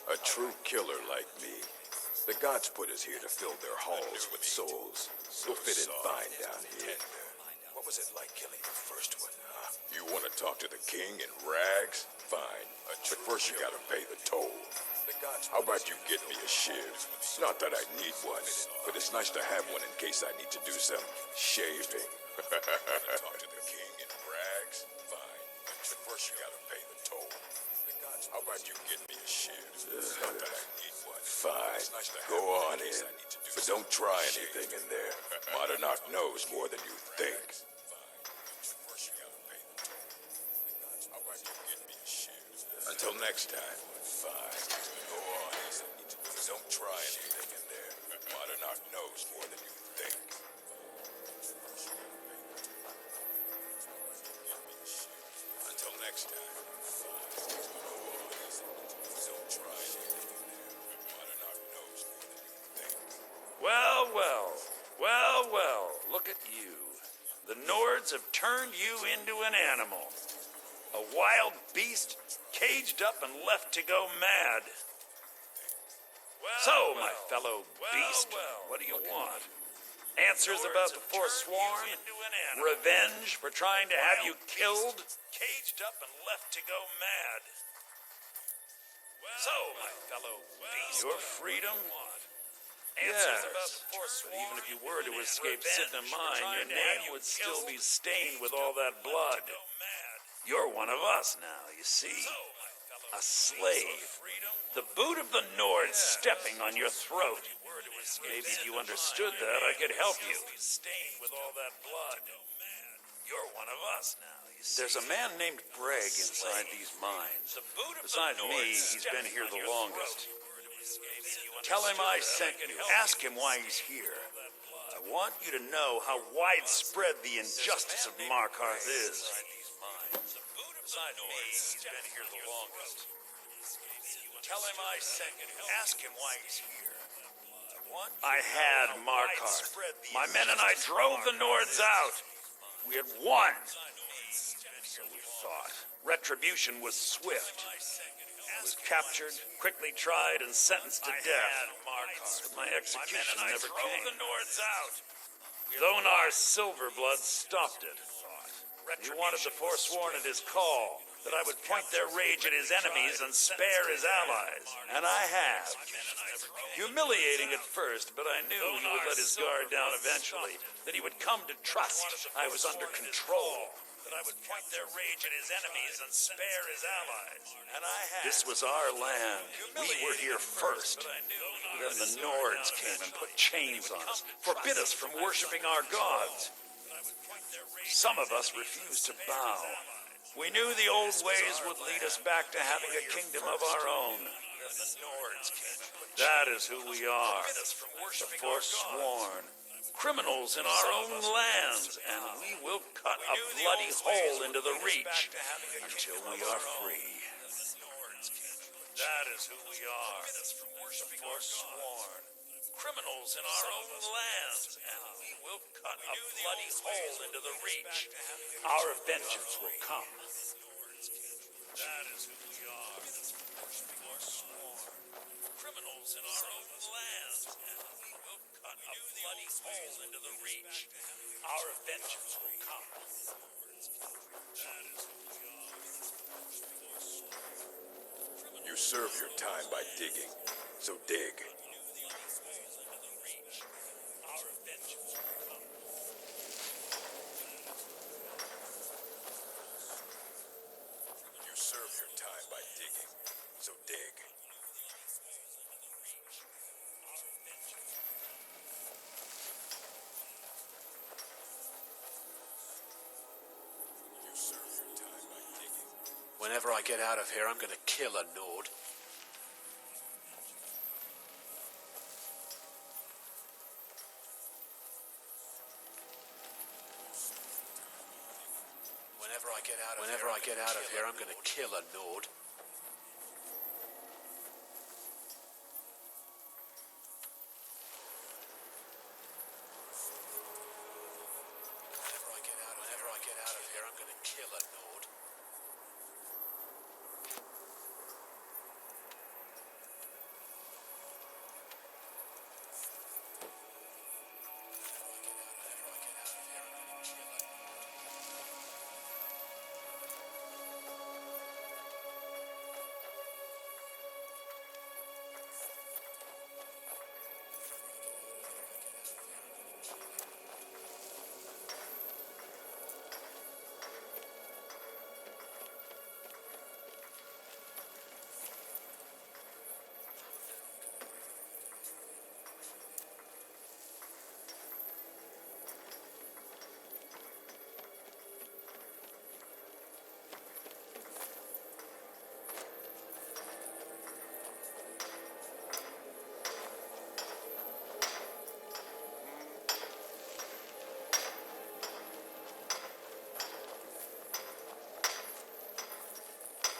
Speaker 16: A true killer like me. The gods put us here to fill their halls with souls. You'll fit in fine down here. What was it like killing your first one, huh? You want to talk to the king in rags? Fine. But first you gotta pay the toll. How about you get me a shiv? Not that I need one, but it's nice to have one in case I need to do some shaving. Talk to the king in rags? Fine. But first you gotta pay the toll. How about you get me a shiv? Not that I need one. Fine. Go on in. But don't try anything in there. Monarch knows more than you think. Until next time. Fine. Go on in. Don't try anything in there. Monarch knows more than you think. Until next time. Fine. Go on in. Don't try anything in there. Monarch knows more than you think.
Speaker 3: Well, well, well, well, look at you. The Nords have turned you into an animal. A wild beast, caged up and left to go mad. So, my fellow beast, what do you want? Answers about the Forsworn? Revenge for trying to have you killed? Caged up and left to go mad. So, my fellow beast, your freedom? Answers about the Forsworn? Even if you were to escape Sidna Mine, your name would still be stained with all that blood. You're one of us now, you see? A slave. The boot of the Nords stepping on your throat. Maybe if you understood that, I could help you. You're one of us now, you see? There's a man named Breg inside these mines. Besides me, he's been here the longest. Tell him I sent you. Ask him why he's here. I want you to know how widespread the injustice of Markarth is. Besides me, he's been here the longest. Tell him I sent you. Ask him why he's here. I had Markarth. My men and I drove the Nords out. We had won. So we thought. Retribution was swift. I was captured, quickly tried, and sentenced to death. But my execution never came. Thonar Silverblood stopped it. He wanted the Forsworn at his call, that I would point their rage at his enemies and spare his allies. And I have. Humiliating at first, but I knew he would let his guard down eventually, that he would come to trust I was under control, that I would point their rage at his enemies and spare his allies. And I have. This was our land. We were here first. Then the Nords came and put chains on us, forbid us from worshiping our gods. Some of us refused to bow. We knew the old ways would lead us back to having a kingdom of our own. That is who we are, the Forsworn. Criminals in our own lands, and we will cut a bloody hole into the Reach until we are free. That is who we are, the Forsworn. Criminals in our own lands, and we will cut a bloody hole into the Reach. Our vengeance will come. That is who we are, the Forsworn. Criminals in our own lands, and we will cut a bloody hole into the Reach. Our vengeance will come. That is who we are, the Forsworn.
Speaker 16: You serve your time by digging, so dig. You serve your time by digging, so dig. You serve your time by digging.
Speaker 4: Whenever I get out of here, I'm gonna kill a Nord. Whenever I get out of here, I'm gonna kill a Nord. Whenever I get
Speaker 3: killer node.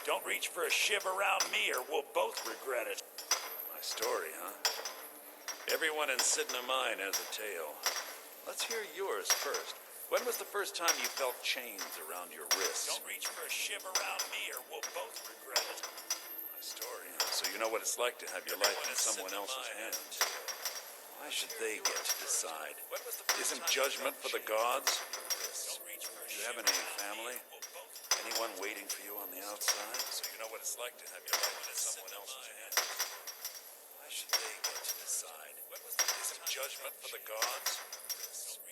Speaker 3: Don't reach for a shiv around me or we'll both regret it. My story, huh? Everyone in Sidna Mine has a tale. Let's hear yours first. When was the first time you felt chains around your wrists? Don't reach for a shiv around me or we'll both regret it. My story, huh? So you know what it's like to have your life in someone else's hands. Why should they get to decide? Isn't judgment for the gods? Do you have any family? Anyone waiting for you on the outside? So you know what it's like to have your life in someone else's hands. Why should they get to decide? Isn't judgment for the gods?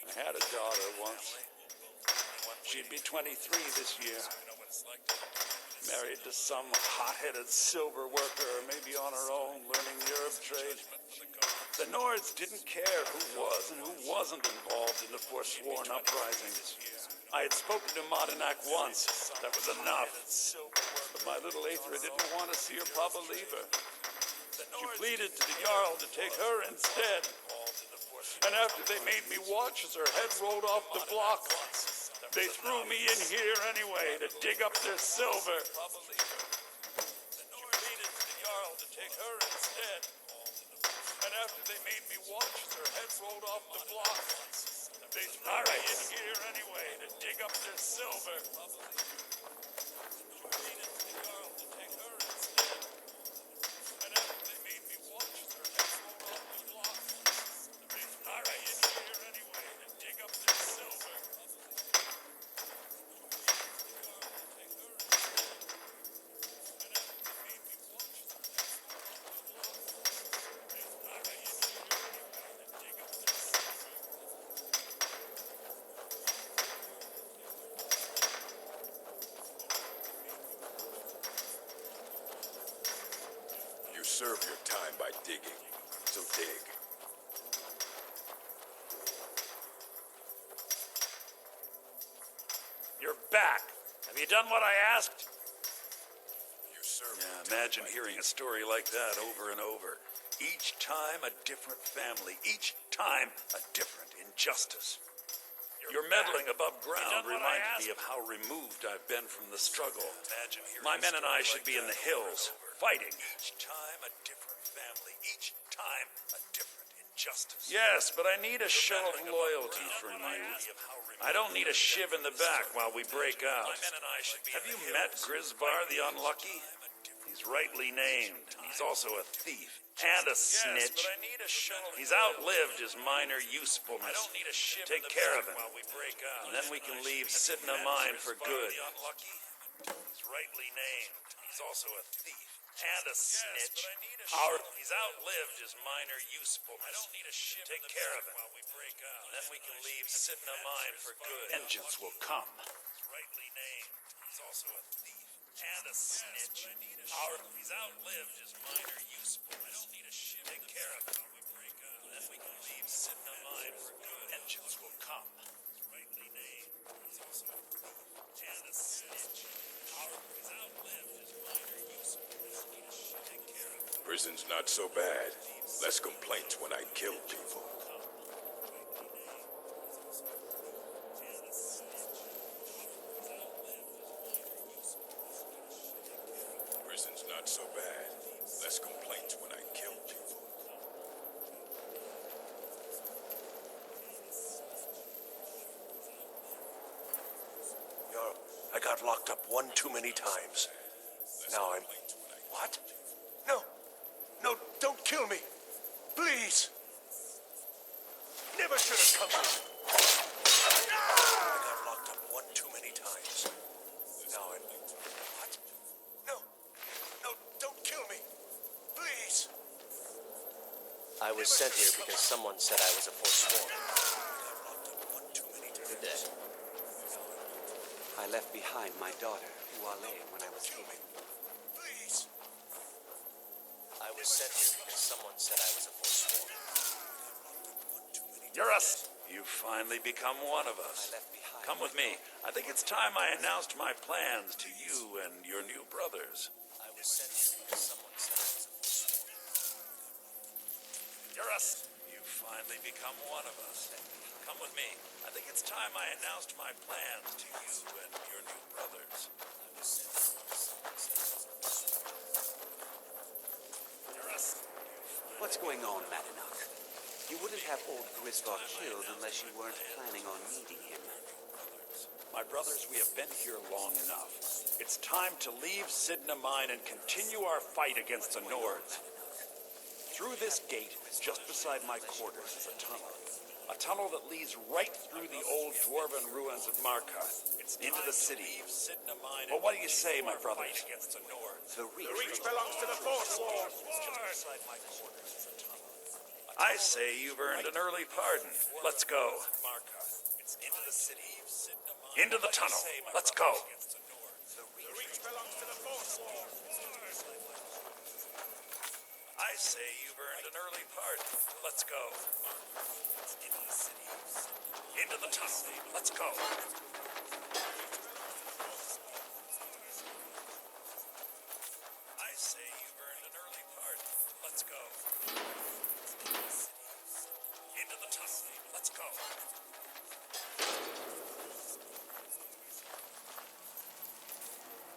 Speaker 3: I had a daughter once. She'd be 23 this year. Married to some hot-headed silver worker, or maybe on her own, learning the herb trade. The Nords didn't care who was and who wasn't involved in the Forsworn uprising. I had spoken to Modinak once. That was enough. But my little Aethra didn't want to see her papa leave her. She pleaded to the Jarl to take her instead. And after they made me watch as her head rolled off the block, they threw me in here anyway to dig up their silver. She pleaded to the Jarl to take her instead. And after they made me watch as her head rolled off the block, they threw me in here anyway to dig up their silver. She pleaded to the Jarl to take her instead. And after they made me watch as her head rolled off the block, they threw me in here anyway to dig up their silver.
Speaker 20: You serve your time by digging, so dig.
Speaker 3: You're back. Have you done what I asked?
Speaker 20: You serve
Speaker 3: Imagine hearing a story like that over and over. Each time a different family. Each time a different injustice. Your meddling above ground reminded me of how removed I've been from the struggle. My men and I should be in the hills, fighting. Each time a different family. Each time a different injustice. Yes, but I need a show of loyalty from you. I don't need a shiv in the back while we break out. Have you met Grisvar the Unlucky? He's rightly named. He's also a thief and a snitch. He's outlived his minor usefulness. Take care of him, and then we can leave Sidna Mine for good. He's rightly named. He's also a thief and a snitch. He's outlived his minor usefulness. Take care of him, and then we can leave Sidna Mine for good. Vengeance will come. He's rightly named. He's also a thief and a snitch. He's outlived his minor usefulness. Take care of him, and then we can leave Sidna Mine for good. Vengeance will come. He's rightly named. He's also a thief and a snitch. He's outlived his minor usefulness. Take care of him.
Speaker 20: Prison's not so bad. Less complaints when I kill people. Prison's not so bad. Less complaints when I kill people.
Speaker 3: I
Speaker 16: got locked up one too many times. Now I'm... What? No! No, don't kill me! Please! Never should have come here. I got locked up one too many times. Now I'm... What? No! No, don't kill me! Please!
Speaker 10: I was sent here because someone said I was a forsworn. Good day.
Speaker 13: I left behind my daughter, Wale, when I was taken.
Speaker 16: Please!
Speaker 10: I was sent here because someone said I was a forsworn.
Speaker 3: Eurus, you've finally become one of us. Come with me. I think it's time I announced my plans to you and your new brothers.
Speaker 10: I was sent here because someone said I was a forsworn.
Speaker 3: Eurus, you've finally become one of us. Come with me. I think it's time I announced my plans to you and your new brothers.
Speaker 10: I was sent here because someone said I was a forsworn.
Speaker 3: Eurus,
Speaker 13: What's going on, Madanach? You wouldn't have old Grislock killed unless you weren't planning on meeting him.
Speaker 3: my brothers, we have been here long enough. It's time to leave Sidna Mine and continue our fight against the Nords. Through this gate, just beside my quarters, is a tunnel. A tunnel that leads right through the old dwarven ruins of Markarth. It's into the city. But what do you say, my brothers?
Speaker 13: The Reach
Speaker 3: belongs to the Forsworn. I say you've earned an early pardon. Let's go. Into the city. Into the tunnel. Let's go.
Speaker 16: The Reach belongs to the Forsworn.
Speaker 3: I say you've earned an early pardon. Let's go. Into the city. Into the tunnel. Let's go. I say you've earned an early pardon. Let's go. Into the tunnel. Let's go.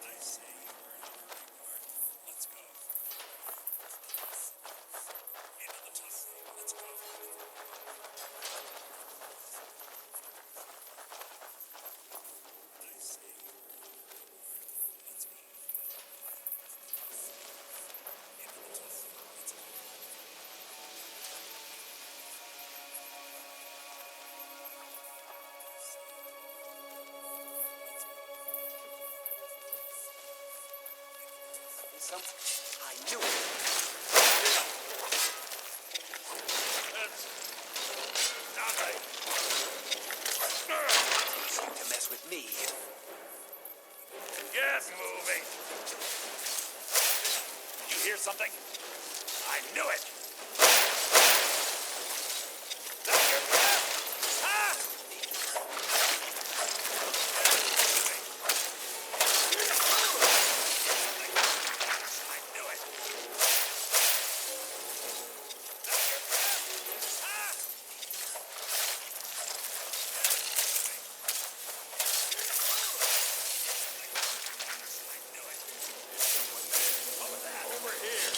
Speaker 3: I say you've earned an early pardon. Let's go. Into the tunnel. Let's go. I say you've earned an early pardon. Let's go. Into the tunnel. Let's go.
Speaker 13: I knew it.
Speaker 3: Nothing.
Speaker 13: Seem to mess with me.
Speaker 3: Get moving. You hear something? I knew it. That's your breath. Ah! I knew it. That's your breath. Ah! I knew it. What was that? Over here.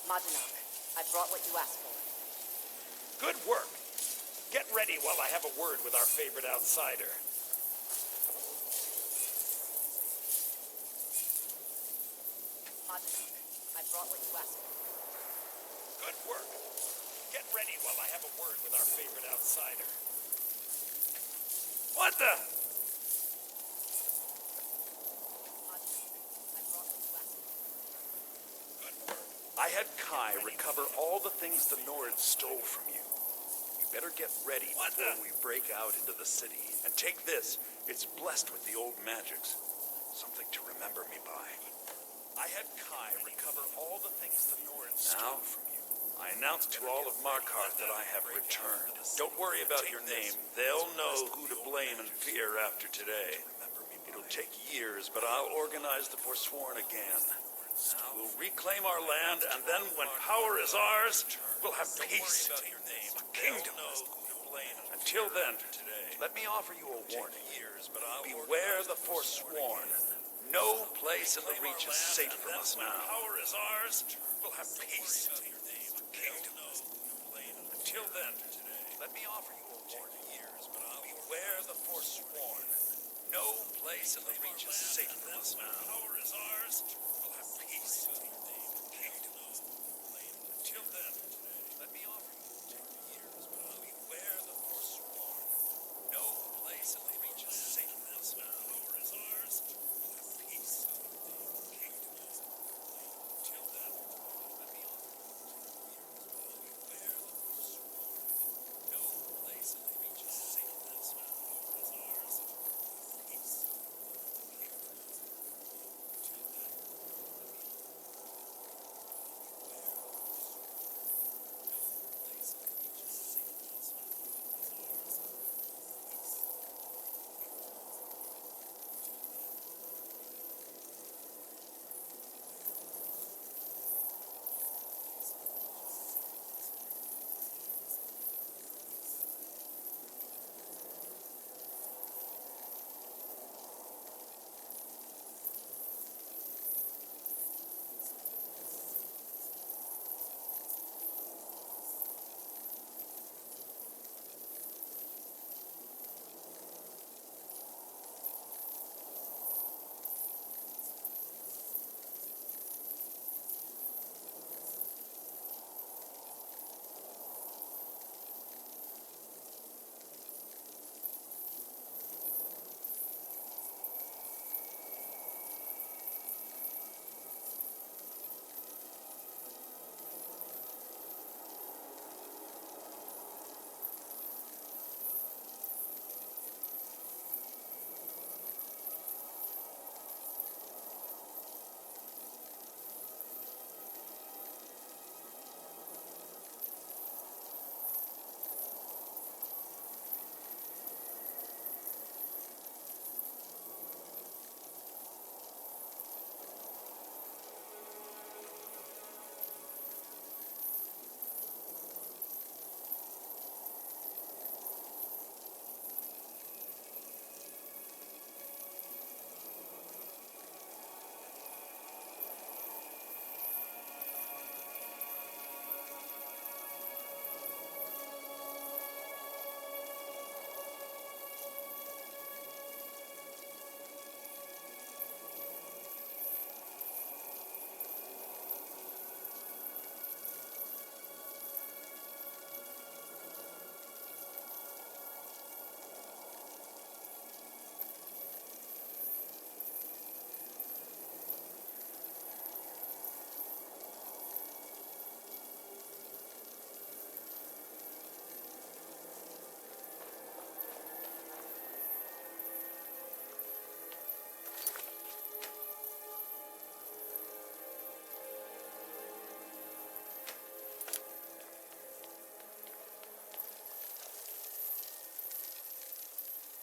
Speaker 19: Madanok, I brought what you asked for.
Speaker 3: Good work. Get ready while I have a word with our favorite outsider.
Speaker 19: Madanok, I brought what you asked for.
Speaker 3: Good work. Get ready while I have a word with our favorite outsider. What the? I had Kai recover all the things the Nords stole from you. You better get ready before we break out into the city. And take this. It's blessed with the old magics. Something to remember me by. I had Kai recover all the things the Nords stole from you. I announced to all of Markarth that I have returned. Don't worry about your name. They'll know who to blame and fear after today. It'll take years, but I'll organize the Forsworn again. We'll reclaim our land, and then when power is ours, we'll have peace. A kingdom. Until then, let me offer you a warning. Beware the Forsworn. No place in the Reach is safe from us now. Power is ours, we'll have peace. A kingdom. Until then, let me offer you a warning. Beware the Forsworn. No place in the Reach is safe from us now. Power is ours, we'll have peace. Kingdom. Until then, let me offer you beware the Forsworn. No place in the Reach is safe from us now. Power is ours, we'll have peace. Kingdom. Until then, let me offer you beware the Forsworn. No place in the Reach is safe from us now. Power is ours, we'll have peace.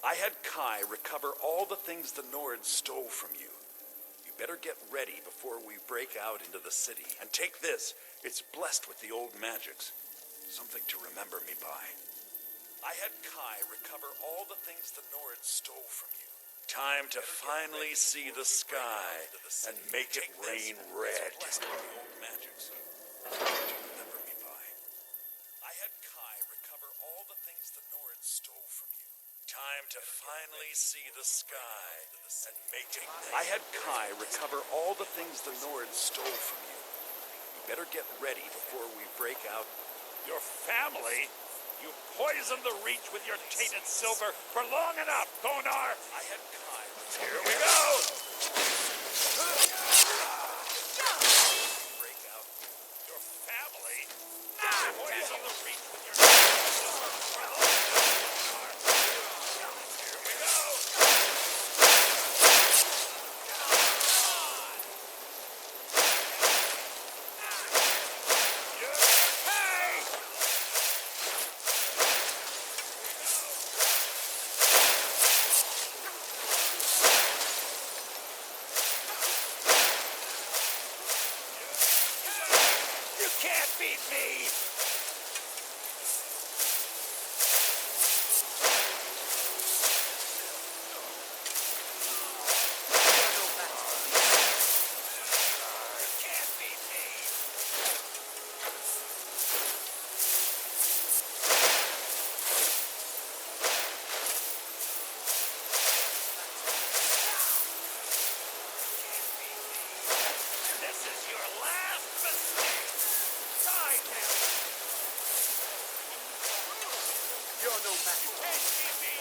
Speaker 3: I had Kai recover all the things the Nords stole from you. You better get ready before we break out into the city. And take this. It's blessed with the old magics. Something to remember me by. I had Kai recover all the things the Nords stole from you. Time to finally see the sky and make it rain red. Blessed with the old magics. Remember me by. I had Kai recover all the things the Nords stole from you. Time to finally see the sky and make it. I had Kai recover all the things the Nords stole from you. You better get ready before we break out. Your family? You poisoned the Reach with your tainted silver for long enough, Thonar! I had Kai. Here we go! Break out. Your family? Poison the Reach with your tainted silver for long enough, Thonar! Here we go! You can't beat me! This is your last mistake! Die now! You're no match. You can't beat me!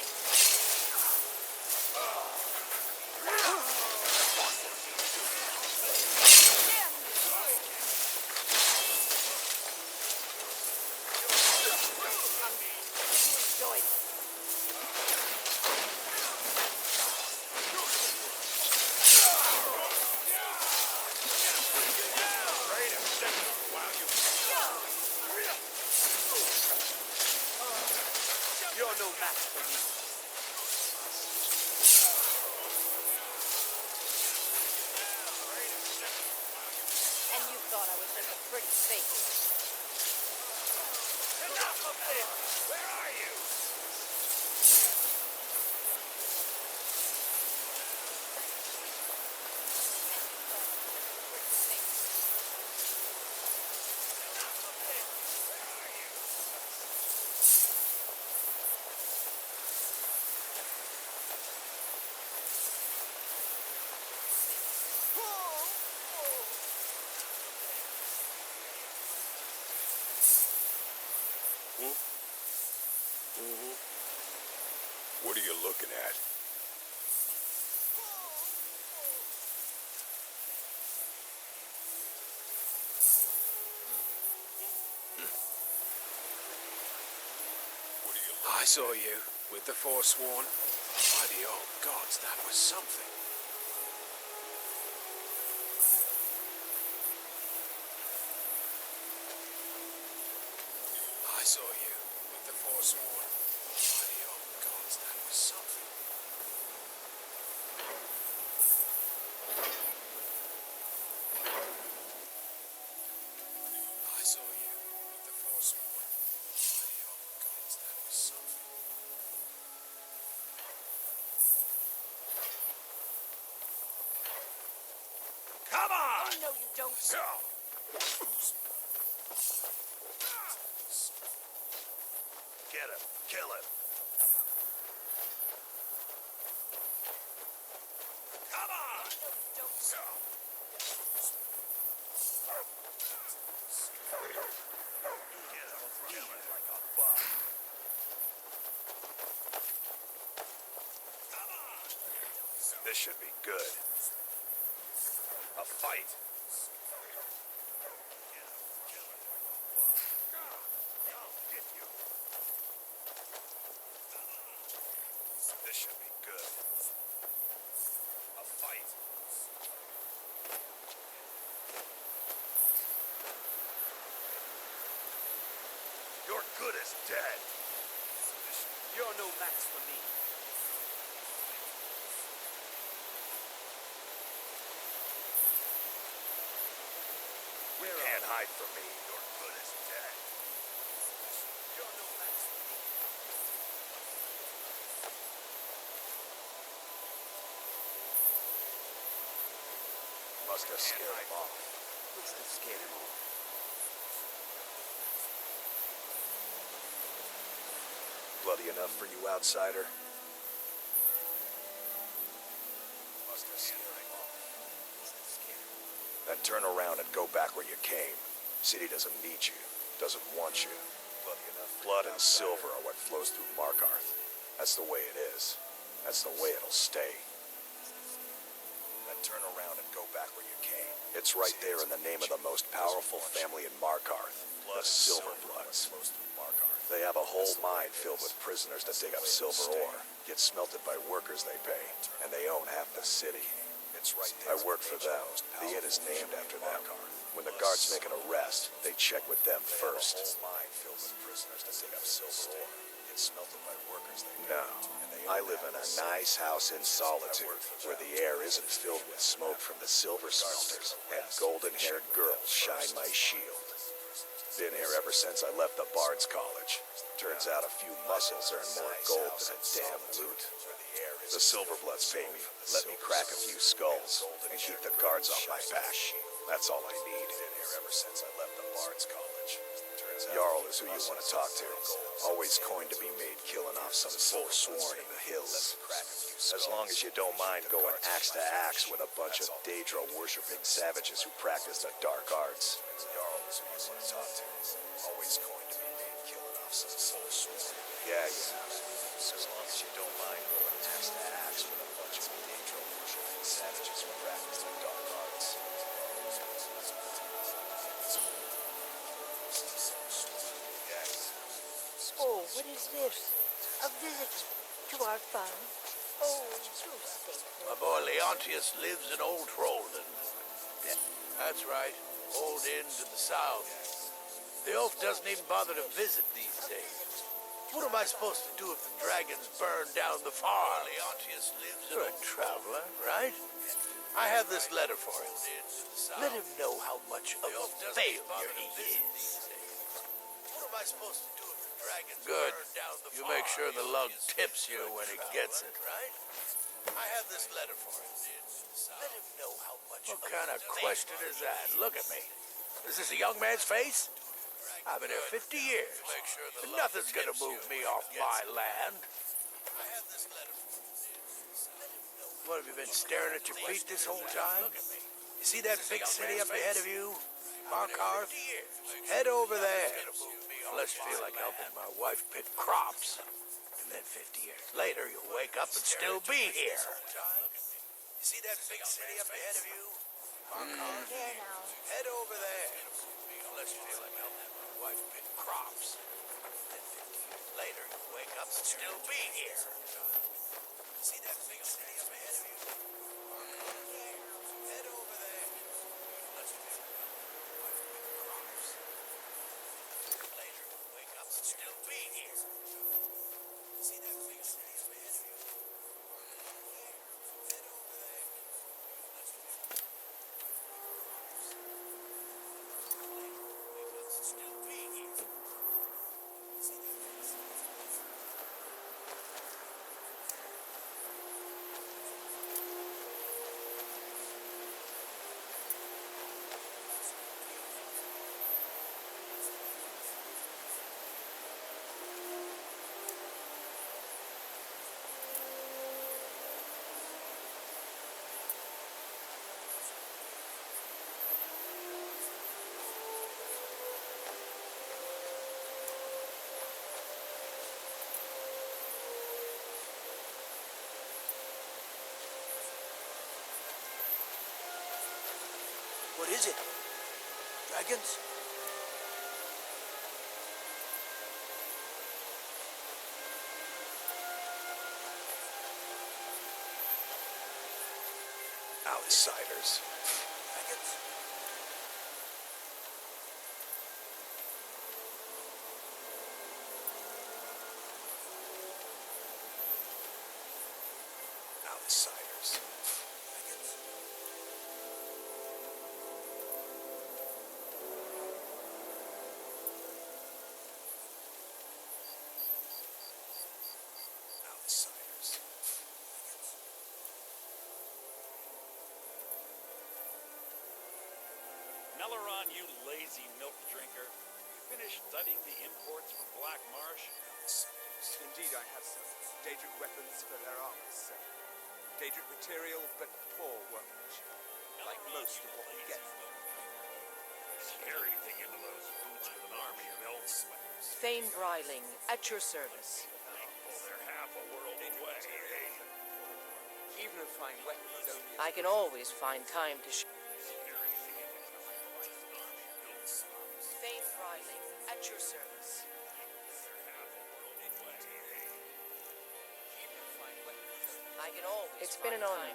Speaker 3: You're no match for me.
Speaker 11: And you thought I was just a pretty face.
Speaker 3: Enough of this! Where are you?
Speaker 20: What are you looking at?
Speaker 4: I saw you with the Forsworn. By the old gods, that was something. I saw you with the Forsworn. By the old gods, that was something. I saw you with the Forsworn. By the old gods, that was something.
Speaker 3: Come on!
Speaker 11: Oh, no, you don't.
Speaker 16: Get him. Kill him.
Speaker 3: Come on!
Speaker 11: No, you don't.
Speaker 16: Get him. Kill him like a bug.
Speaker 3: Come on!
Speaker 16: This should be good. A fight. This should be good. A fight. You're good as dead.
Speaker 8: You're no match for me.
Speaker 16: You can't hide from me. You're good as dead.
Speaker 8: You're no match for me.
Speaker 16: Must have scared him off.
Speaker 13: Must have scared him off.
Speaker 16: Bloody enough for you, outsider? Then turn around and go back where you came. City doesn't need you, doesn't want you. Blood and silver are what flows through Markarth. That's the way it is. That's the way it'll stay. Then turn around and go back where you came. It's right there in the name of the most powerful family in Markarth, the Silverbloods. They have a whole mine filled with prisoners that dig up silver ore, get smelted by workers they pay, and they own half the city. I work for them. The inn is named after them. When the guards make an arrest, they check with them first. No, I live in a nice house in solitude, where the air isn't filled with smoke from the silver smelters, and golden-haired girls shine my shield. Been here ever since I left the Bard's College. Turns out a few muscles earn more gold than a damn loot. The Silverbloods pay me, let me crack a few skulls, and keep the guards off my back. That's all I need. Jarl is who you want to talk to. Always coined to be made killing off some forsworn in the hills. As long as you don't mind going axe to axe with a bunch of Daedra-worshipping savages who practice the dark arts. Jarl is who you want to talk to. Always coined to be made killing off some forsworn. Yeah. As long as you don't mind going axe to axe with a bunch of Daedra-worshipping savages who practice the dark arts.
Speaker 5: Oh, what is this? A visitor to our farm? Oh, do stay.
Speaker 21: My boy Leontius lives in Old Trollden. That's right, Old Inn to the south. The oaf doesn't even bother to visit these days. What am I supposed to do if the dragons burn down the farm? Leontius lives. You're a traveler, right? I have this letter for him. Let him know how much of a failure he is. What am I supposed to do if the dragons burn down the farm? You make sure the lug tips you when he gets it, right? I have this letter for him. Let him know how much. What kind of question is that? Look at me. Is this a young man's face? I've been here 50 years. And nothing's gonna move me off my land. I have this letter for him. What, have you been staring at your feet this whole time? You see that big city up ahead of you? Markarth? Head over there. Unless you feel like helping my wife pick crops. And then 50 years later, you'll wake up and still be here. You see that big city up ahead of you? Markarth? Head over there. Unless you feel like helping my wife pick crops. Then 50 years later, you'll wake up and still be here. See that big city up ahead of you? Head over there. Unless you feel like helping my wife pick crops. Later, you'll wake up and still be here. See that big city up ahead of you? Head over there. Unless you feel like helping still be here. See that big city. What is it? Dragons?
Speaker 16: Outsiders.
Speaker 21: Dragons?
Speaker 16: Outsiders. Outsiders.
Speaker 3: Neleron, you lazy milk drinker. You finished studying the imports from Black Marsh?
Speaker 2: Indeed, I have some. Daedric weapons for their armors, sir. Daedric material, but poor workmanship. Like most of what we get from them.
Speaker 3: Scary thing into those boots with an army of elves.
Speaker 11: Thane Bryling, at your service.
Speaker 3: Oh, they're half a world away, eh?
Speaker 2: Even if fine weapons only...
Speaker 11: I can always find time to Thane Bryling, at your service. I can always It's been an honor.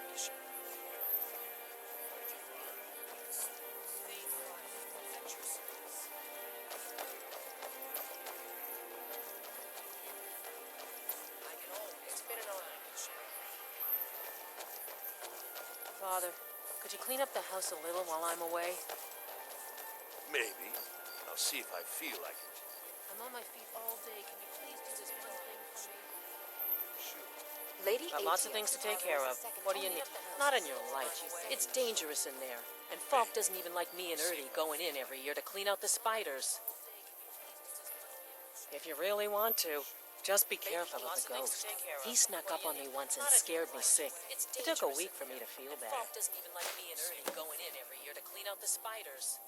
Speaker 11: Father, could you clean up the house a little while I'm away?
Speaker 16: Maybe. I'll see if I feel like it.
Speaker 11: I'm on my feet all day. Can you please do this one thing for me?
Speaker 16: Sure.
Speaker 11: Lady Got lots of things to take care of. What do you need? Not in your life. It's dangerous in there. And Falk doesn't even like me and Ertie going in every year to clean out the spiders. If you really want to, just be careful of the ghost. He snuck up on me once and scared me sick. It took a week for me to feel bad. Falk doesn't even like me and Ertie going in every year to clean out the spiders.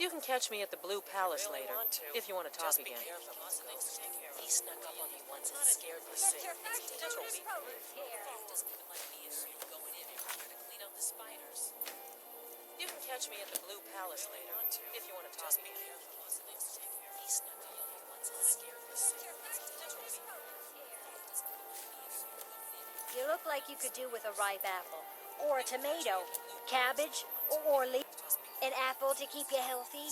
Speaker 11: You can catch me at the Blue Palace later, if you want to talk again. He snuck up on me once and scared me sick. It took a week. Falk doesn't even like me and Ertie going in every year to clean out the spiders. You can catch me at the Blue Palace later, if you want to talk again. He snuck up on me once and scared me sick.
Speaker 12: You look like you could do with a ripe apple, or a tomato, cabbage, or leaf. An apple to keep you healthy,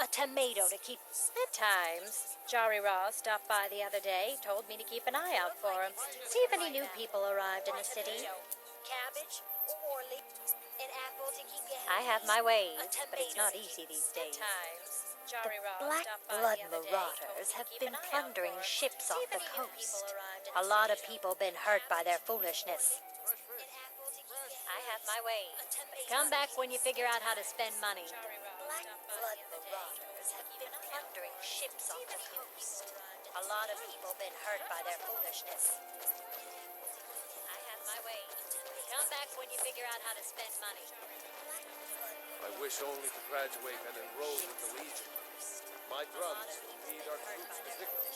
Speaker 12: a tomato to keep... At times. Jari Ross stopped by the other day, told me to keep an eye out for him, see if any new people arrived in the city. Cabbage, or leaf. An apple to keep you healthy. I have my ways, but it's not easy these days. The Black Blood marauders have been plundering ships off the coast. A lot of people been hurt by their foolishness. I have my ways. Come back when you figure out how to spend money. Black Blood marauders have been plundering ships off the coast. A lot of people been hurt by their foolishness. I have my ways. Come back when you figure out how to spend money.
Speaker 14: I wish only to graduate and enroll with the Legion. My drums will lead our troops to victory.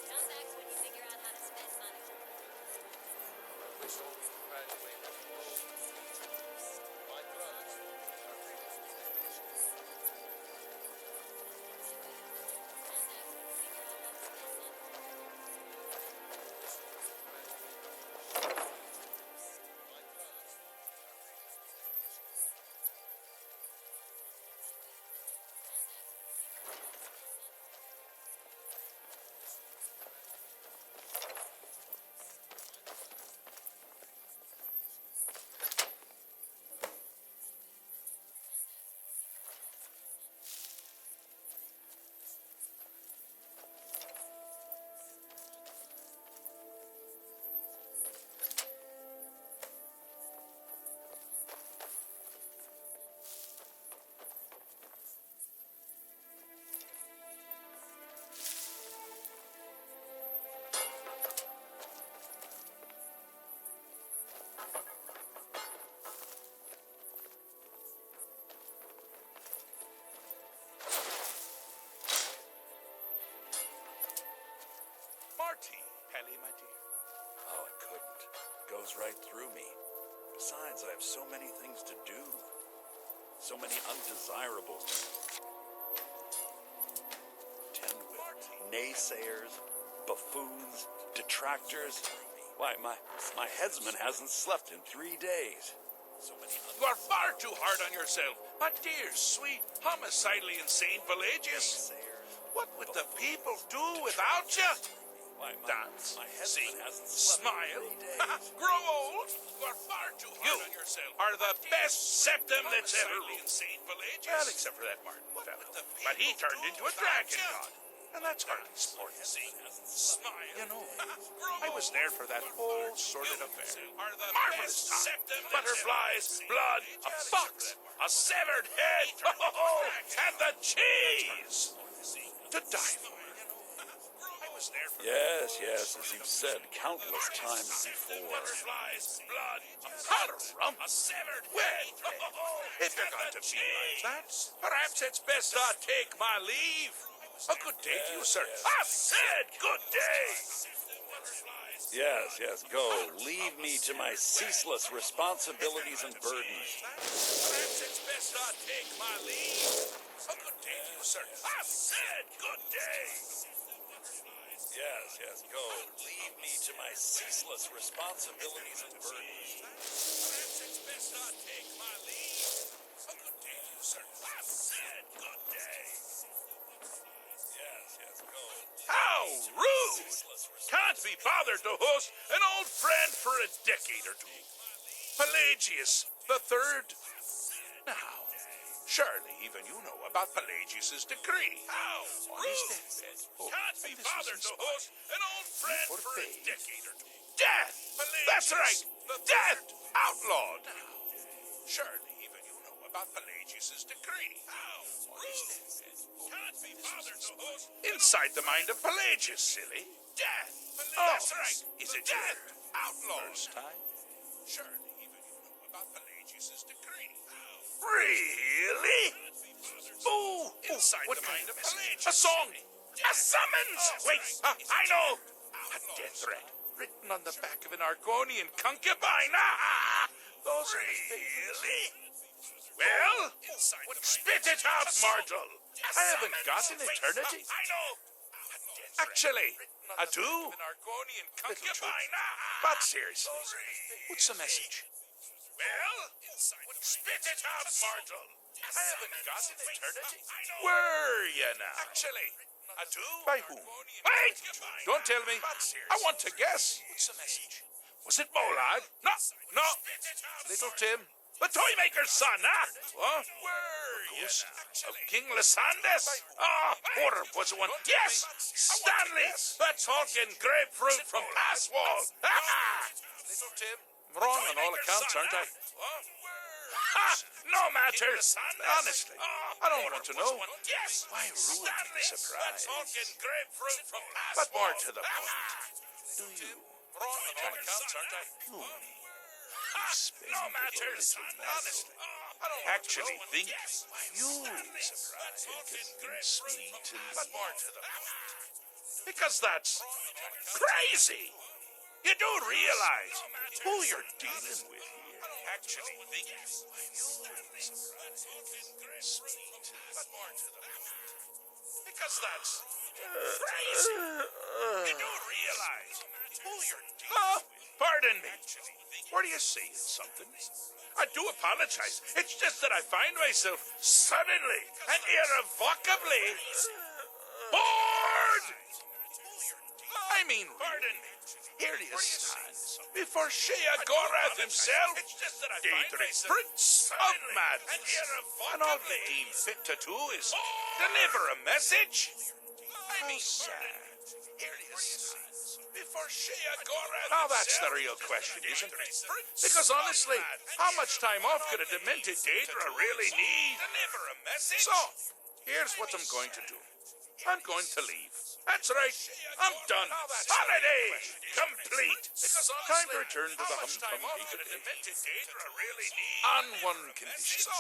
Speaker 12: Come back when you figure out how to spend money.
Speaker 14: I wish only to graduate and enroll with the Legion. My drums will lead our troops to victory.
Speaker 20: Marty! Pelly, my dear.
Speaker 3: Oh, I couldn't. It goes right through me. Besides, I have so many things to do. So many undesirables to tend with. Naysayers, buffoons, detractors. Why, my headsman hasn't slept in 3 days. So many
Speaker 20: You are far too hard on yourself, my dear, sweet, homicidally insane Pelagius. What would the people do without you? Dance, sing, smile, grow old. You are far too hard on yourself. Are the best septum that's ever ruled. Well, except for that Martin fellow. But he turned into a dragon god. And that's hardly sporting. Smile. You know, I was there for that whole sordid affair. Marvelous time. Butterflies, blood, a fox, a severed head, and the cheese. to die for.
Speaker 3: Yes, yes, as you've said countless times before.
Speaker 20: Butterflies, blood, a pot of rum, a severed head. If you're going to be like that, perhaps it's best I take my leave. A good day to you, sir. I said good day.
Speaker 3: Yes, yes, go. Leave me to my ceaseless responsibilities and burdens.
Speaker 20: Perhaps it's best I take my leave. A good day to you, sir. I said good day.
Speaker 3: Yes, yes, go. Leave me to my ceaseless responsibilities and burdens.
Speaker 20: Perhaps it's best I take my leave. A good day to you, sir. I said good day.
Speaker 3: Yes, yes, go.
Speaker 20: How rude! Can't be bothered to host an old friend for a decade or two. Pelagius the Third. Now, surely even you know about Pelagius's decree. How rude! Can't be bothered to host an old friend for a decade or two. Death! That's right! Death! Outlawed! Surely even you know about Pelagius's decree. How rude! Can't be bothered to host inside the mind of Pelagius, silly. Death! That's right! Is it death? Outlawed! First time? Surely even you know about Pelagius's decree. Really? Ooh! Inside the mind of Pelagius. A song! A summons! Wait, I know! A death threat written on the back of an Argonian concubine. Those are really? Well, spit it out, mortal. I haven't got an eternity. I know. Actually, I do. Little truth. But seriously, what's the message? Well, spit it out, mortal. I haven't got an eternity. Were you now? Actually, I do. By whom? Wait! Don't tell me. I want to guess. What's the message? Was it Molag? No, no. Little Tim. The Toymaker's son, huh? What? Were you now? Of King Lysandes? Ah, Porter was the one. Yes! Stanley! The talking grapefruit from Passwall. Little Tim. Wrong on all accounts, aren't I? Ha! No matters. Honestly, I don't want to know. Why ruin the surprise? But more to the point. Do you? Wrong on all accounts, aren't I? No matters. Honestly, actually think you convince me to. But more to the point. Because that's crazy. You do realize who you're dealing with here. Actually think but more to the point. Because that's crazy. You do realize who you're dealing with. Pardon me. What do you say? It's something? I do apologize. It's just that I find myself suddenly and irrevocably bored. I mean, pardon me. Here he stands before Shea Gorath himself, Daedric Prince of Madness. And all they deem fit to do is deliver a message. I mean, sad. Here he stands before Shea Gorath. Now that's the real question, isn't it? Because honestly, how much time off could a demented Daedra really need? So, here's what I'm going to do. I'm going to leave. That's right. I'm done. Holiday complete. Time to return to the hum-tum on one condition.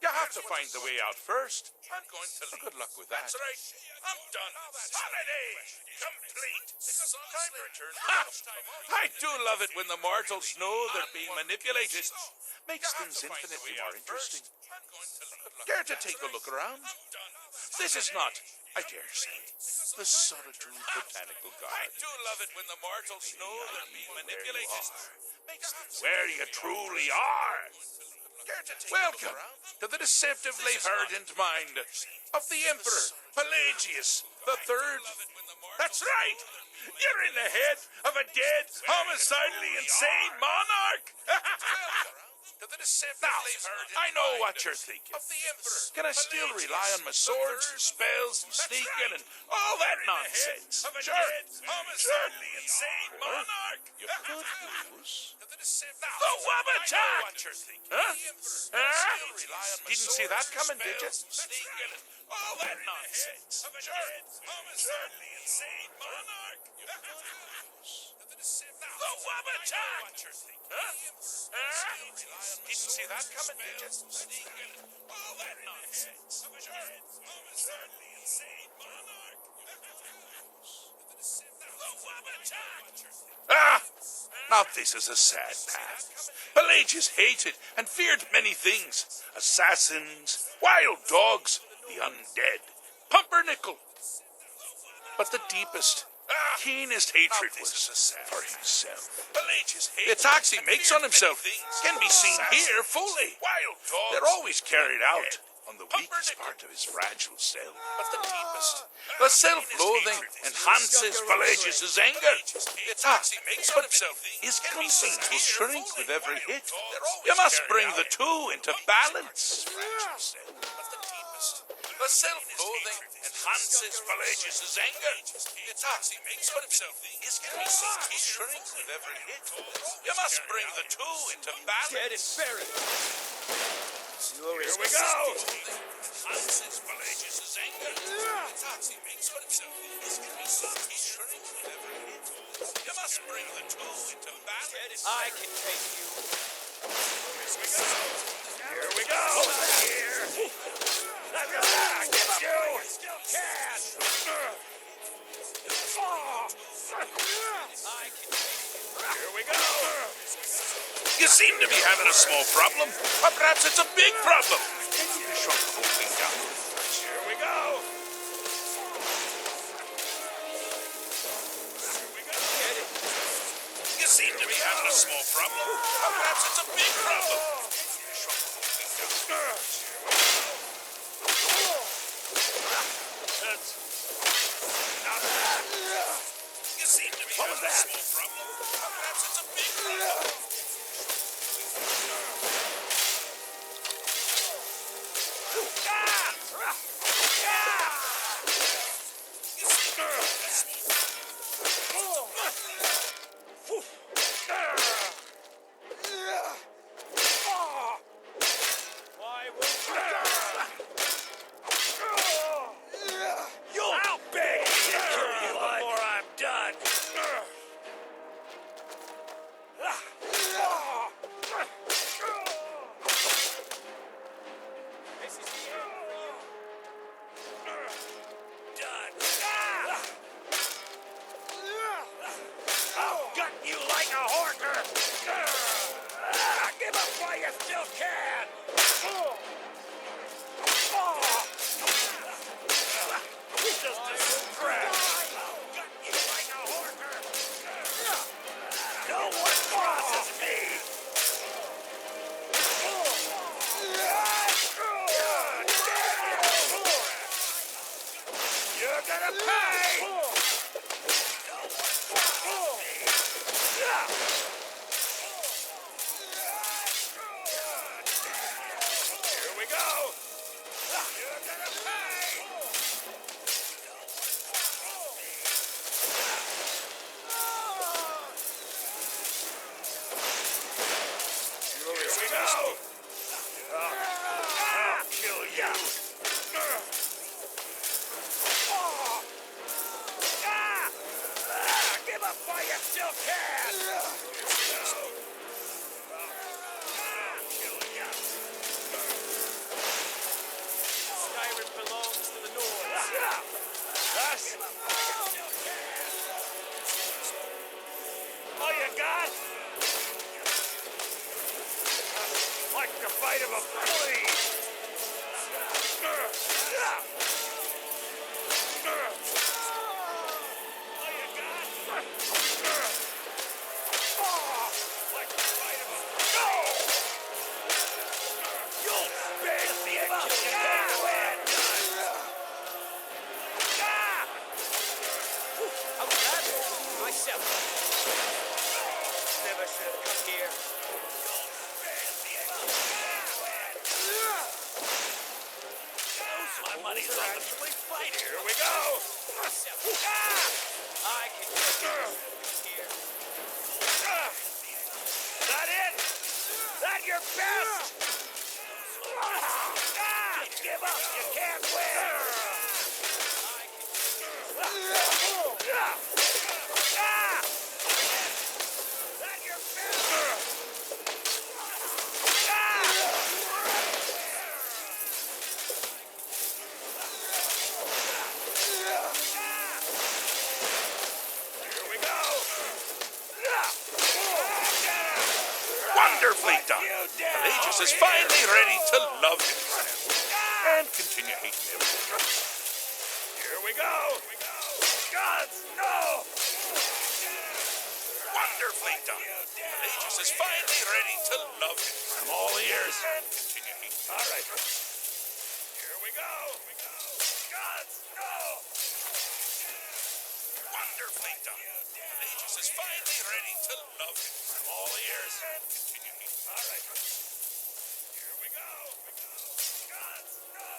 Speaker 20: You have to find the way out first. I'm going to leave. Good luck with that. That's right. I'm done. Holiday complete. Time to return to the hum-tum. I do love it when the mortals know they're being manipulated. Makes things infinitely more interesting. Care to take a look around? This is not, I dare say, the Solitude Botanical Garden. I do love it when the mortals know they're being manipulated. Where you truly are. Welcome to the deceptively verdant mind of the Emperor Pelagius the Third. That's right. You're in the head of a dead, homicidally insane monarch. Now, I know what you're thinking. Can I still rely on my swords and spells and sneaking and all that nonsense? Sure. You could lose. The Wabbatak! Huh? Didn't see that coming, did you? All that nonsense. The Wabbatak! Huh? Didn't see that coming, did you? All that nonsense. Ah! Now this is a sad past. Pelagius hated and feared many things. Assassins, wild dogs, the undead, pumpernickel. But the deepest, keenest hatred was for himself. The attacks he makes on himself can be seen here fully. They're always carried out on the weakest part of his fragile self. But the self-loathing enhances Pelagius' anger. But his confidence will shrink with every hit. You must bring the two into balance. The self-loathing enhances Pelagius' anger. But his confidence will shrink with every hit. You must bring the two into balance.
Speaker 10: Dead and buried.
Speaker 20: Here we go. Enhances Pelagius' anger. You must bring the two into balance.
Speaker 10: I can take you.
Speaker 20: Here we go. Here. Give up you. Still can. Here we go. You seem to be having a small problem, or perhaps it's a big problem. Can you shrunk the whole thing down? Here we go. You seem to be having a small problem, or perhaps it's a big problem. Shrunk the whole thing down. That's not bad. You seem to be having a small problem, or perhaps it's a big problem. I'll beg you to kill you before I'm done. I'll gut you like a horker. Give up while you still can. Just a scratch. I'll gut you like a horker. No one crosses me. You're gonna pay. Here we go. You're gonna pay. Here we go. I'll kill you. Give up while you still can.
Speaker 10: Skyrim belongs to the North.
Speaker 20: Us? All you got? Like the bite of a flea.
Speaker 10: Myself. Never should have come here.
Speaker 3: He's on the fight. Here we go.
Speaker 8: I can get here.
Speaker 3: That it? That your best? Give up. You can't Wonderfully done. Pelagius is finally ready to love himself and continue hating him. Here we go. Gods, no! Wonderfully done. Pelagius is finally ready to love him. I'm all ears. And continue hating him. All right. Here we go. Gods, no! Wonderfully done. Pelagius is finally ready to love him. I'm all ears. And continue hating him. All right. Here we go. Gods, no!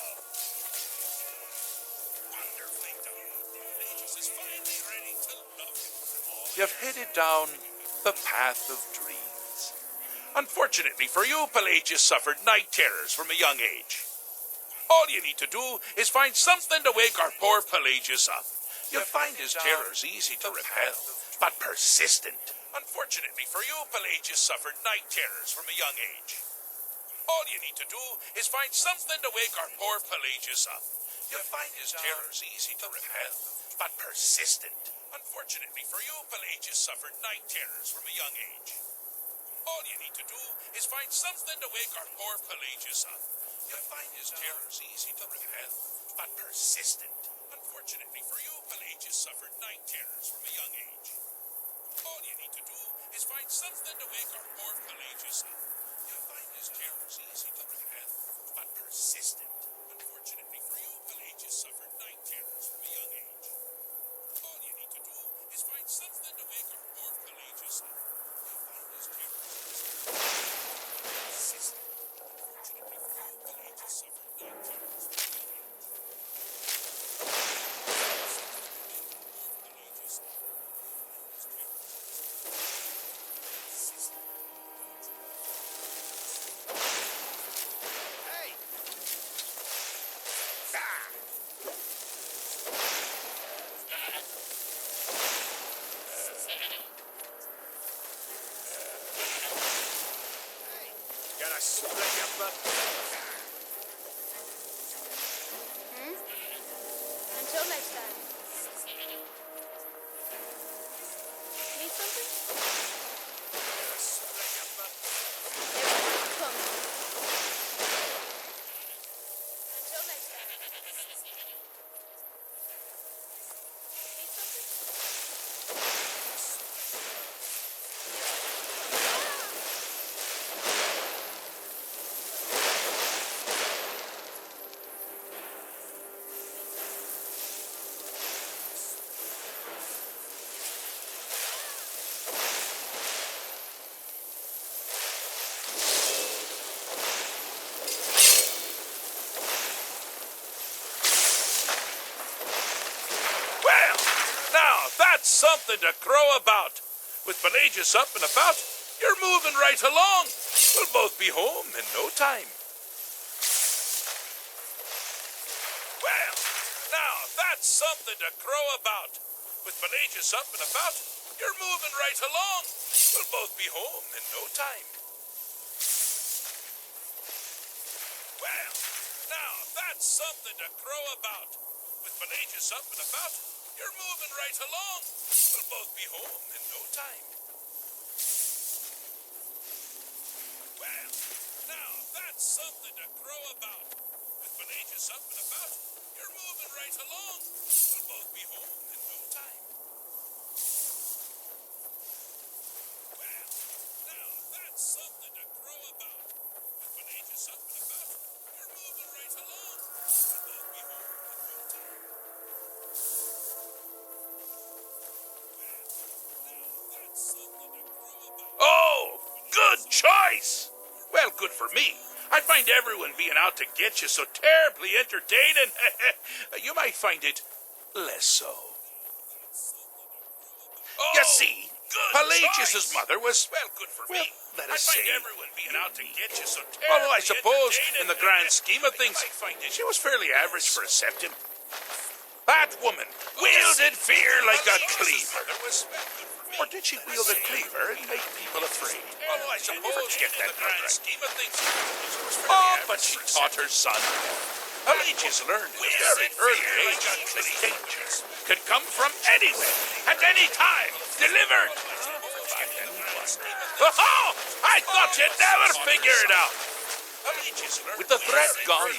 Speaker 3: Wonderfully done. Pelagius is finally ready to love him. You've headed down the path of dreams. Unfortunately for you, Pelagius suffered night terrors from a young age. All you need to do is find something to wake our poor Pelagius up. You'll find his terrors easy to repel, but persistent. Unfortunately for you, Pelagius suffered night terrors from a young age. All you need to do is find something to wake our poor Pelagius up. You'll find his terrors easy to repel, but persistent. Unfortunately for you, Pelagius suffered night terrors from a young age. All you need to do is find something to wake our poor Pelagius up. You'll find his terrors easy to repel, but persistent. Unfortunately for you, Pelagius suffered night terrors from a young age. All you need to do is find something to wake our poor Pelagius up. You'll find his terrors easy to repel, but persistent. Unfortunately for you, Pelagius suffered night terrors from a young age. All you need to do is find something to wake our poor Pelagius up. You'll find his terrors easy to repel, but persistent. Unfortunately for you, Pelagius suffered night terrors from a young age. Gonna split your butt.
Speaker 12: Until next time. Need something?
Speaker 3: Gonna split your butt.
Speaker 12: Come. Until next time. Need something?
Speaker 3: Well, now that's something to crow about. With Pelagius up and about, you're moving right along. We'll both be home in no time. Well, now that's something to crow about. With Pelagius up and about, you're moving right along. We'll both be home in no time. Well, now that's something to crow about. With Pelagius up and about, you're moving right along. We'll both be home in no time. Well, now that's something to crow about. With Pelagius up and about, you're moving right along. We'll both be home in no time. Well, now that's something to crow about. With Pelagius up and about, you're moving right along. We'll both be home in no time. Oh, good choice! Well, good for me.
Speaker 20: I find everyone being out to get you so terribly entertaining. You might find it less so. You see, Pelagius's mother was, well, let us say, everyone being out to get you so terribly although I suppose, in the grand scheme of things, she was fairly average for a septim. That woman wielded fear like a cleaver. Or did she wield a cleaver and make people afraid? Although I suppose, get that grand scheme of things. Oh, but she taught her son. Pelagius learned at a very early age that danger could come from anywhere, at any time, delivered. Oh, I thought you'd never figure it out. With the threat gone,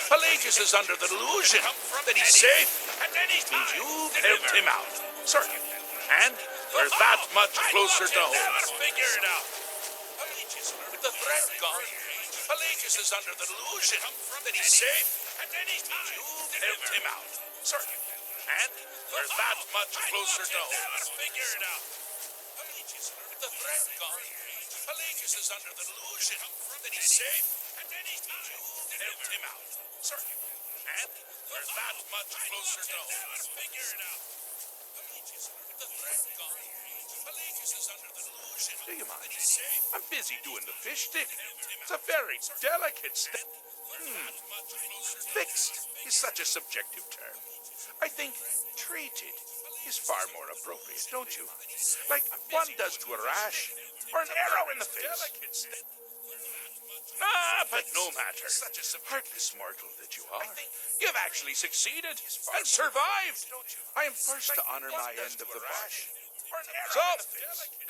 Speaker 20: Pelagius is under the delusion that he's safe. Means you've helped him out, sir. And we're that much closer to home. With the threat gone, Pelagius is under the delusion that he's safe. Means you've helped him out, sir. And we're that much closer to home. With the threat gone, Pelagius is under the delusion that he's safe. Means you've helped him out, sir. And we're that much closer to home. With the threat gone, Pelagius is under the delusion. Do you mind? I'm busy doing the fish stick. It's a very delicate stick. Fixed is such a subjective term. I think treated is far more appropriate, don't you? Like one does to a rash or an arrow in the face. Ah, but no matter. Heartless mortal that you are, you've actually succeeded and survived. I am first to honor my end of the bargain. So,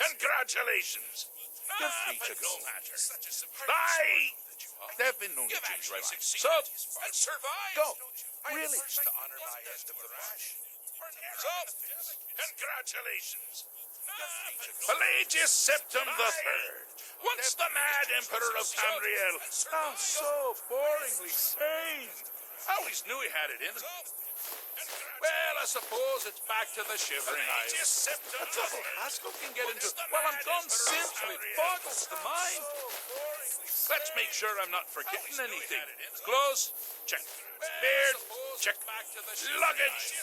Speaker 20: congratulations. You're free to go. Bye. There have been no change right. So, go. Really. To honor my end of the bargain. So, congratulations. Pelagius Septim III. Once the mad Emperor of Tamriel. Oh, so boringly sane. I always knew he had it in him. Well, I suppose it's back to the Shivering Isles. The trouble Haskell can get into while I'm gone simply boggles the mind. Let's make sure I'm not forgetting anything. Clothes, check. Beard, check. Luggage.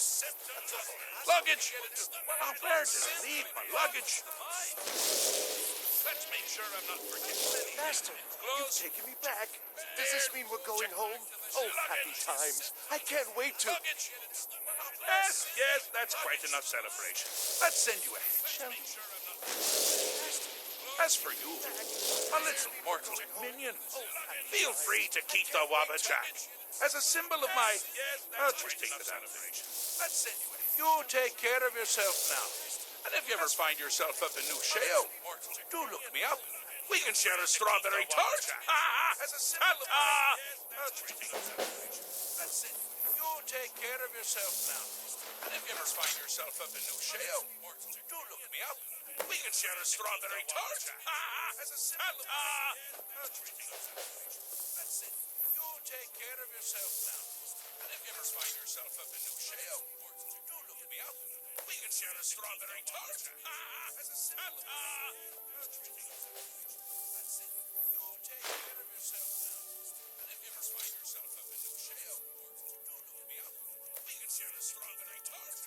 Speaker 20: Luggage. Oh, where did I leave my luggage? Let's make sure I'm not forgetting anything.
Speaker 16: Master, you've taken me back. Does this mean we're going home? Oh, happy times. I can't wait to...
Speaker 20: Yes, that's quite enough celebration. Let's send you ahead, shall we? As for you, a little mortal minion, feel free to keep the Wabbajack as a symbol of my... I'll just take the celebration. Let's send you ahead. You take care of yourself now. And if you ever find yourself up in New Sheo, do look me up. We can share a strawberry tart. You take care of yourself now. And if you ever find yourself up in New Sheo, do look me up. We can share a strawberry tart. You take care of yourself now. And if you ever find yourself up in New Sheo, do look me up. We can share a strawberry tart. You take care of yourself now. And if you ever find yourself up in New Sheo, do look me up. We can share a strawberry tart.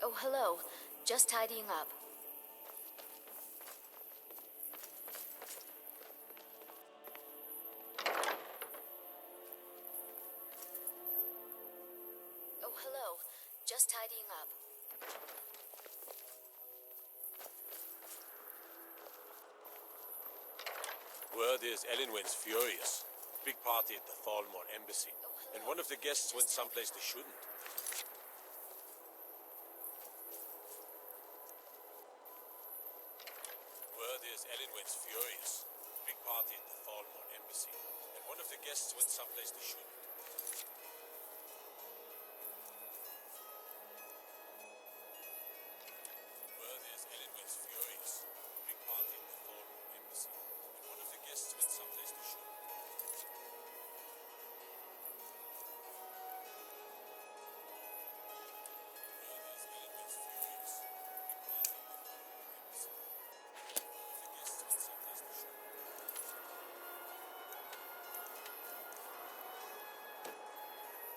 Speaker 15: Oh, hello. Just tidying up. Oh, hello. Just tidying up.
Speaker 4: Word is Elenwen's furious. Big party at the Thalmor embassy. And one of the guests went someplace they shouldn't. Word is Elenwen's furious. Big party at the Thalmor embassy. And one of the guests went someplace they shouldn't. Word is Elenwen's furious. Big party at the Thalmor embassy. And one of the guests went someplace they shouldn't.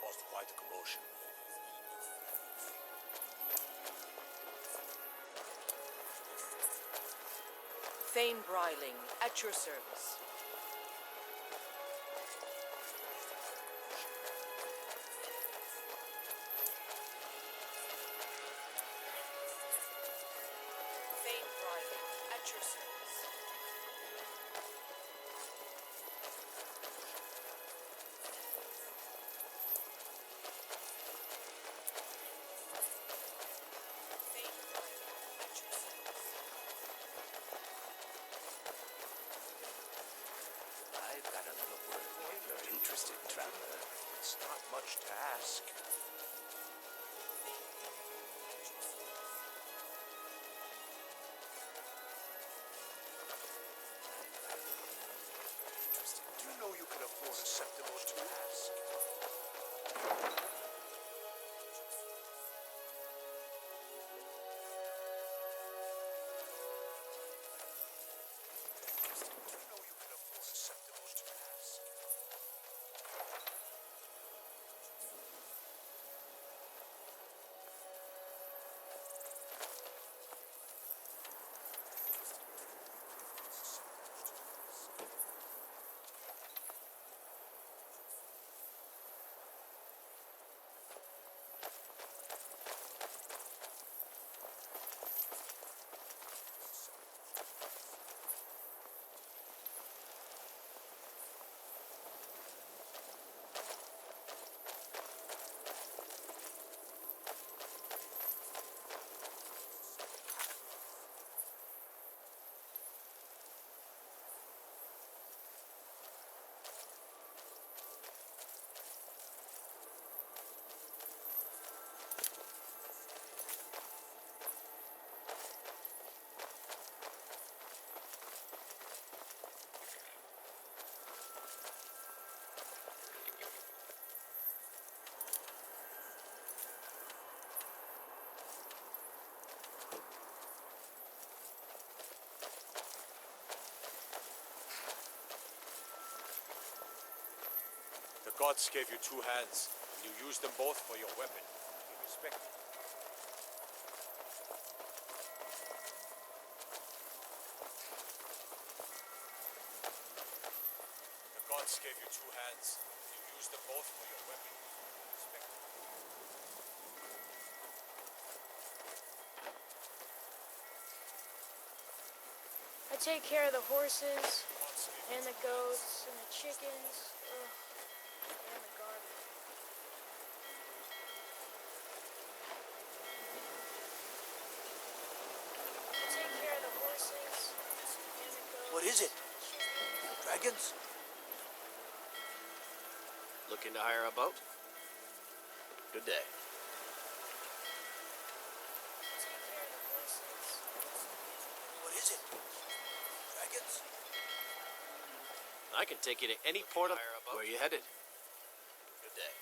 Speaker 4: Caused quite a commotion.
Speaker 11: Thane Bryling, at your service. Thane Bryling, at your service. Thane Bryling, at your service.
Speaker 16: I've got a little word for you if you're interested, traveler. It's not much to ask. Do you know you can afford a septim or two? Ask.
Speaker 4: The gods gave you two hands, and you used them both for your weapon. Be respected. The gods gave you two hands, and you used them both for your weapon. Be respected.
Speaker 1: I take care of the horses, and the goats, and the chickens, and the garden. I take care of the horses, and the goats.
Speaker 8: What is it? Dragons?
Speaker 10: Looking to hire a boat? Good day.
Speaker 8: What is it? Dragons?
Speaker 10: I can take you to any port of... Where you headed? Good day.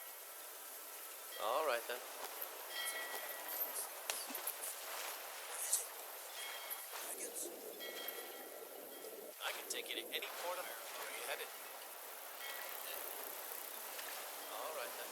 Speaker 10: All right, then.
Speaker 8: Dragons?
Speaker 10: I can take you to any port of... Where you headed? Good day. All right, then.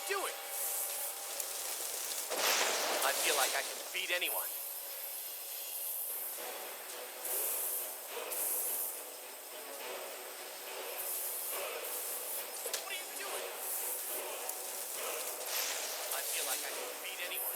Speaker 6: doing? I feel like I can beat anyone. What are you doing? I feel like I can beat anyone.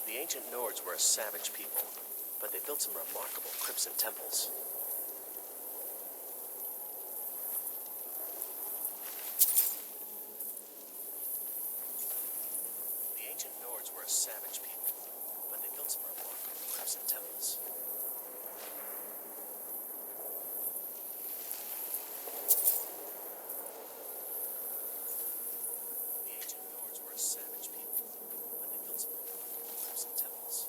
Speaker 22: The ancient Nords were a savage people, but they built some remarkable crypts and temples. The ancient Nords were a savage people, but they built some remarkable crypts and temples. The ancient Nords were a savage people, but they built some remarkable crypts and temples.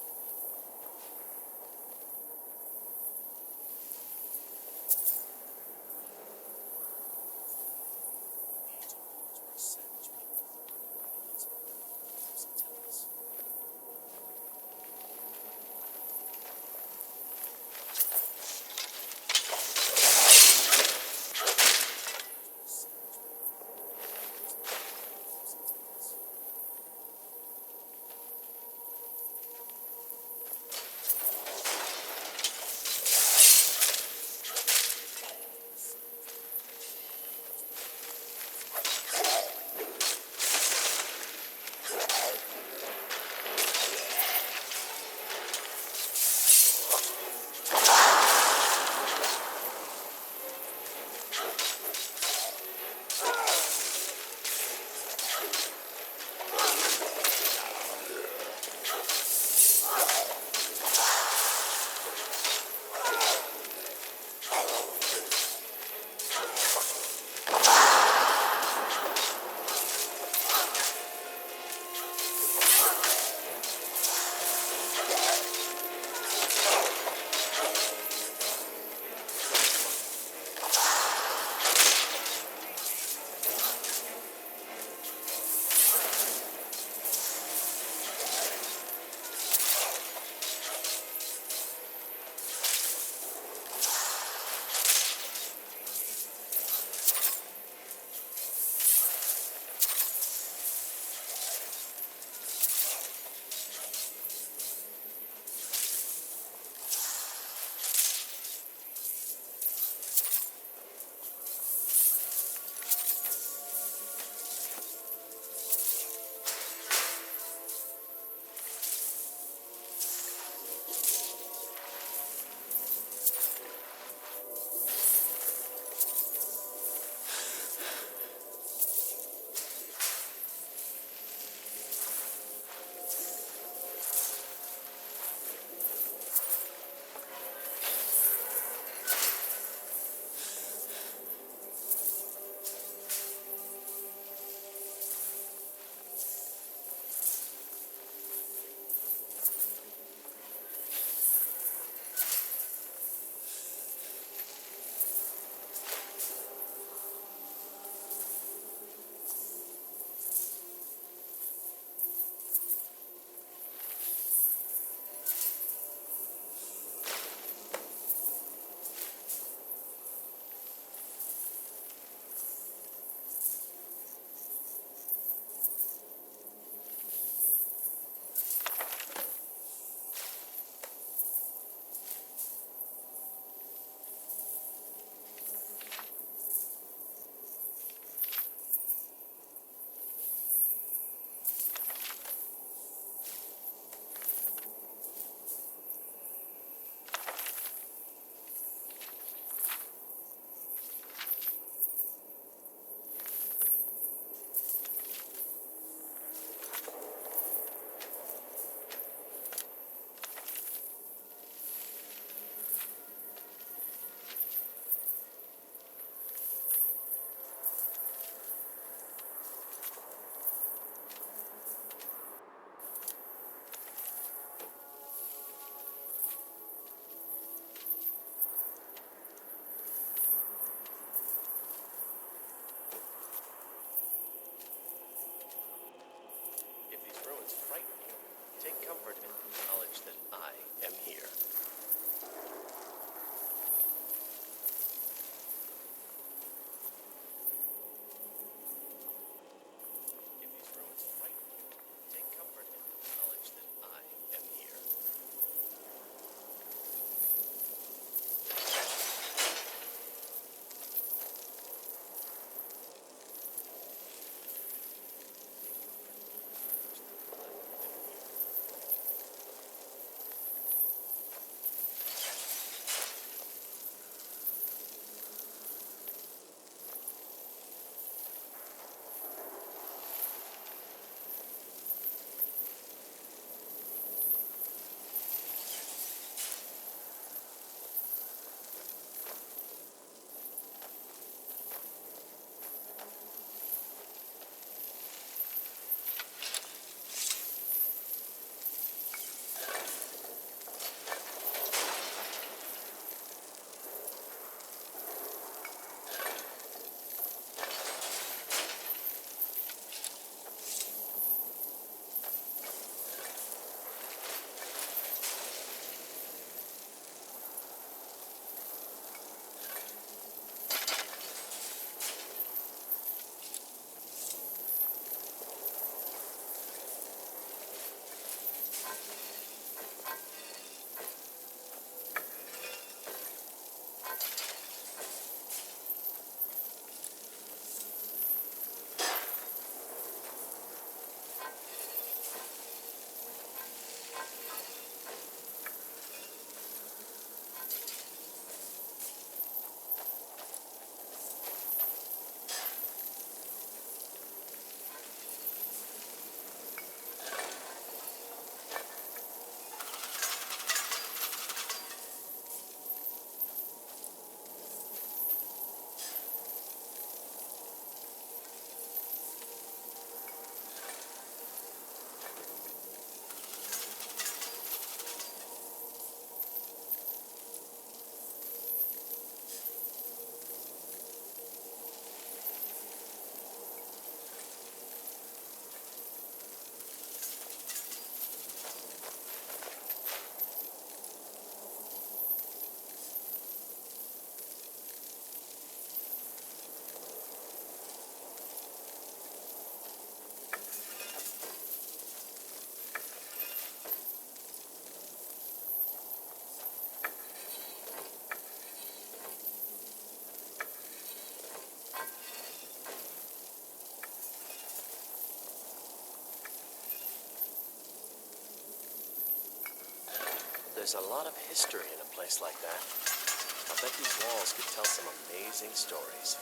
Speaker 22: There's a lot of history in a place like that. I bet these walls could tell some amazing stories.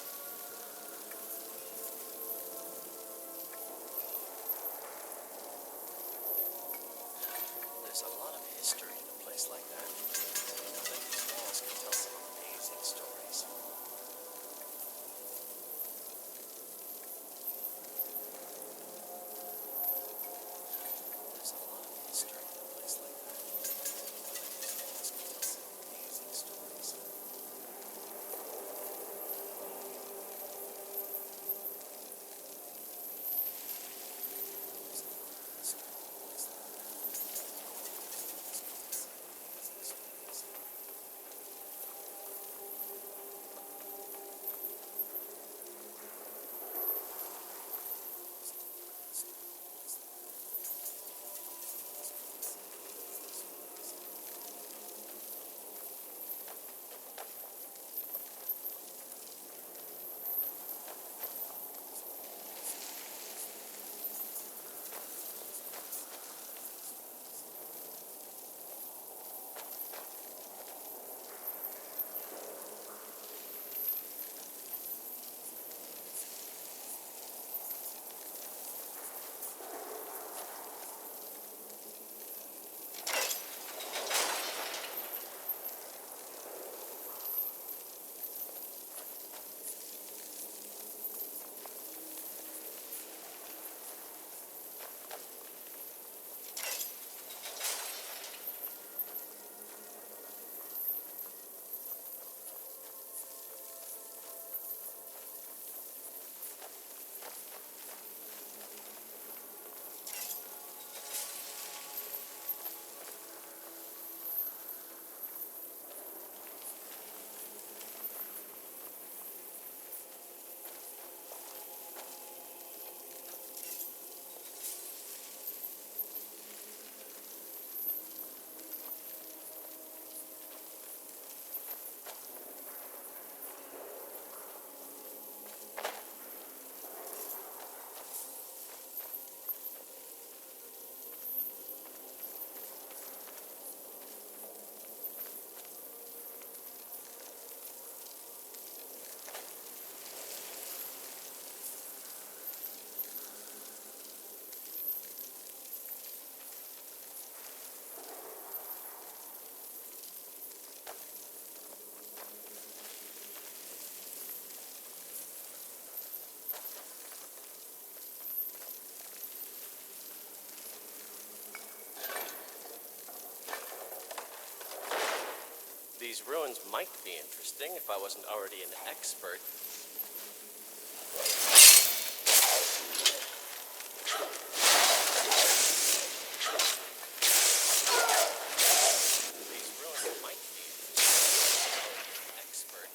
Speaker 22: There's a lot of history in a place like that. I bet these walls could tell some amazing stories. There's a lot of history in a place like that. I bet these walls could tell some amazing stories. These ruins might be interesting if I wasn't already an expert. These ruins might be expert.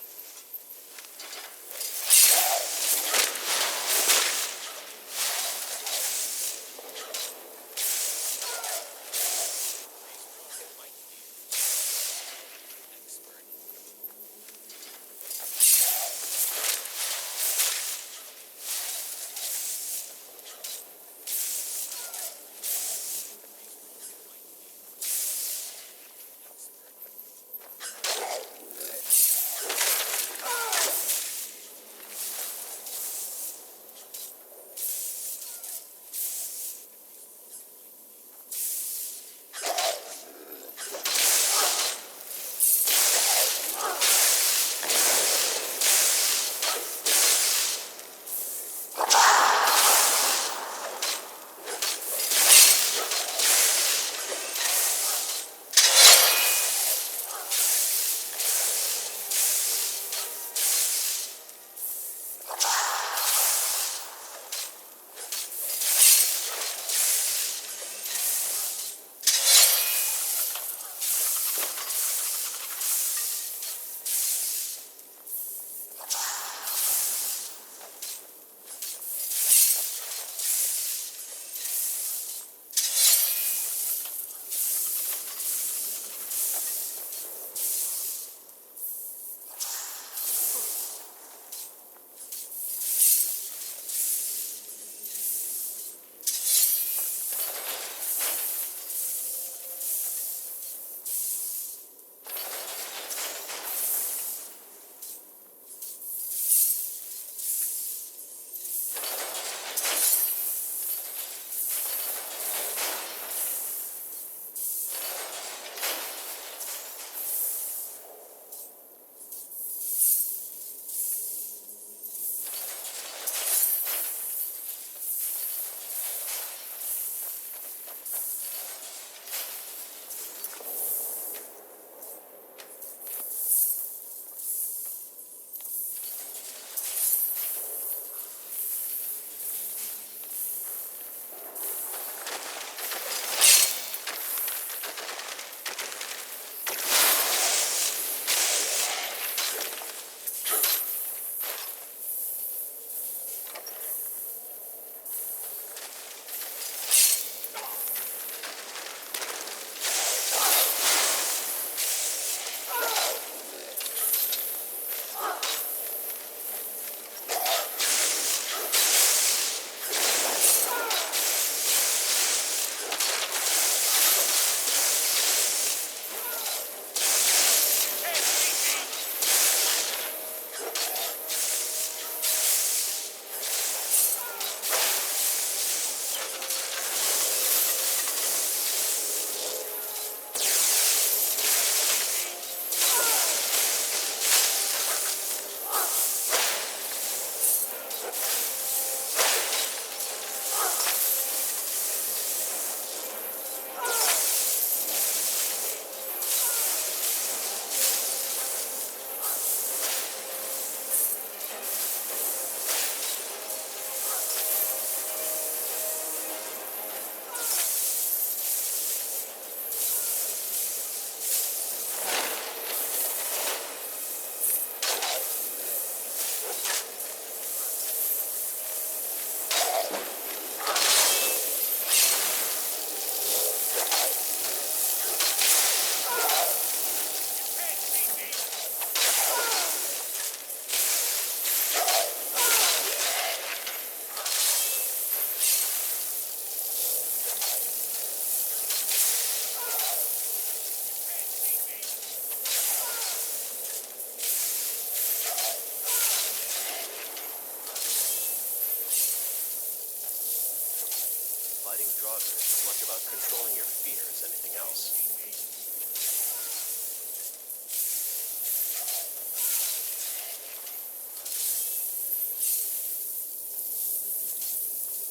Speaker 22: Fighting Draugr is as much about controlling your fear as anything else.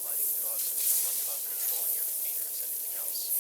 Speaker 22: Fighting Draugr is as much about controlling your fear as anything else.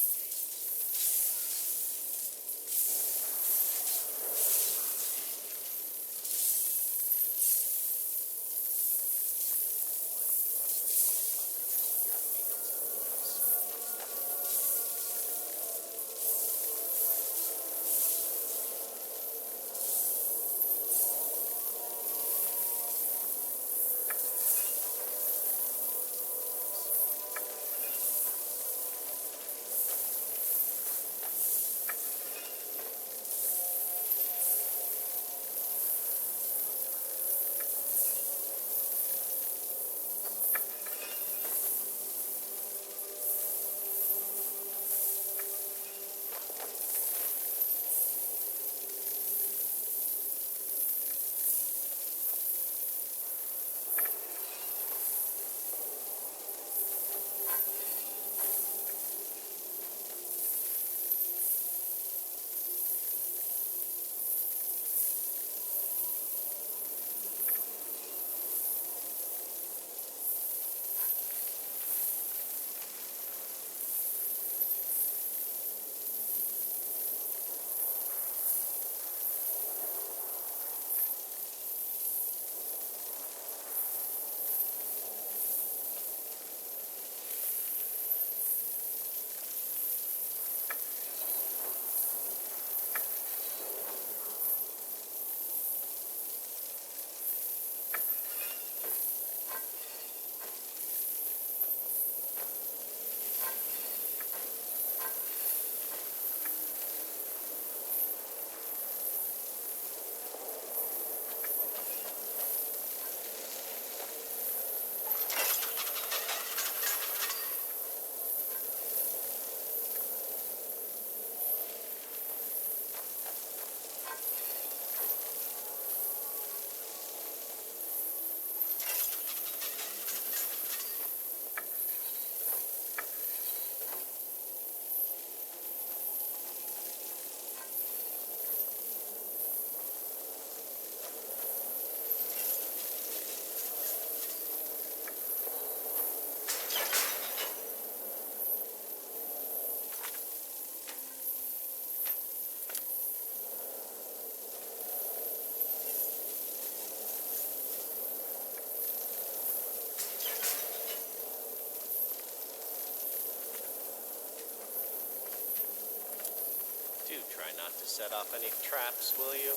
Speaker 6: Do try not to set off any traps, will you?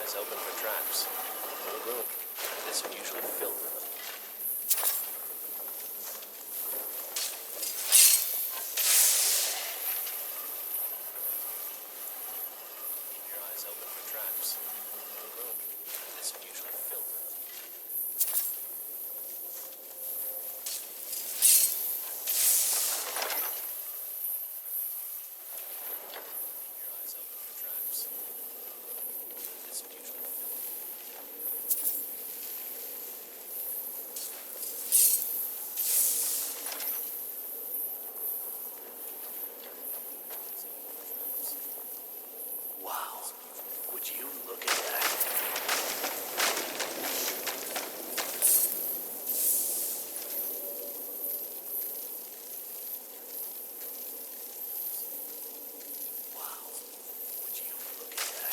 Speaker 6: eyes open for traps. The whole room is usually filled with them. Keep your eyes open for traps. The whole room is usually filled with them. Keep your eyes open for traps. This usually filled with them.
Speaker 4: Wow. Would you look at that? Wow. Would you look at that?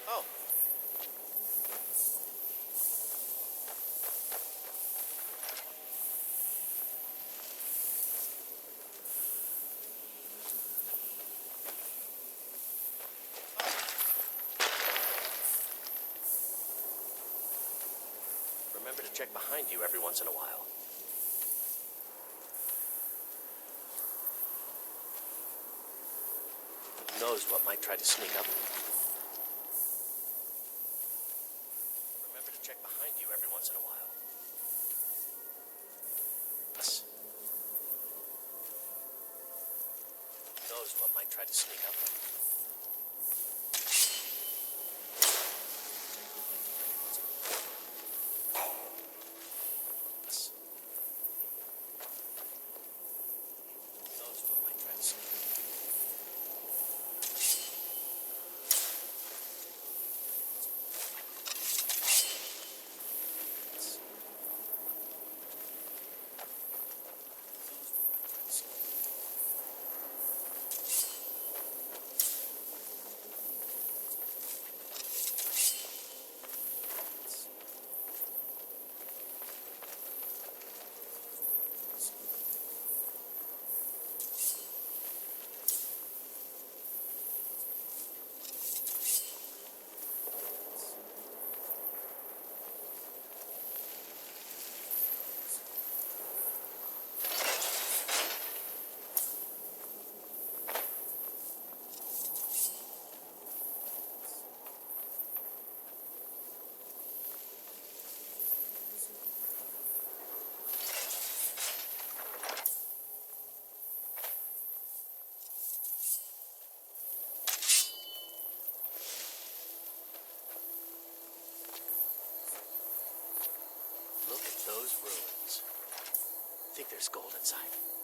Speaker 6: Oh.
Speaker 4: Remember to check behind you every once in a while. Who knows what might try to sneak up? Remember to check behind you every once in a while. Yes. Who knows what might try to sneak up? Yes. Who knows what might try to sneak up?
Speaker 6: those ruins. Think there's gold inside?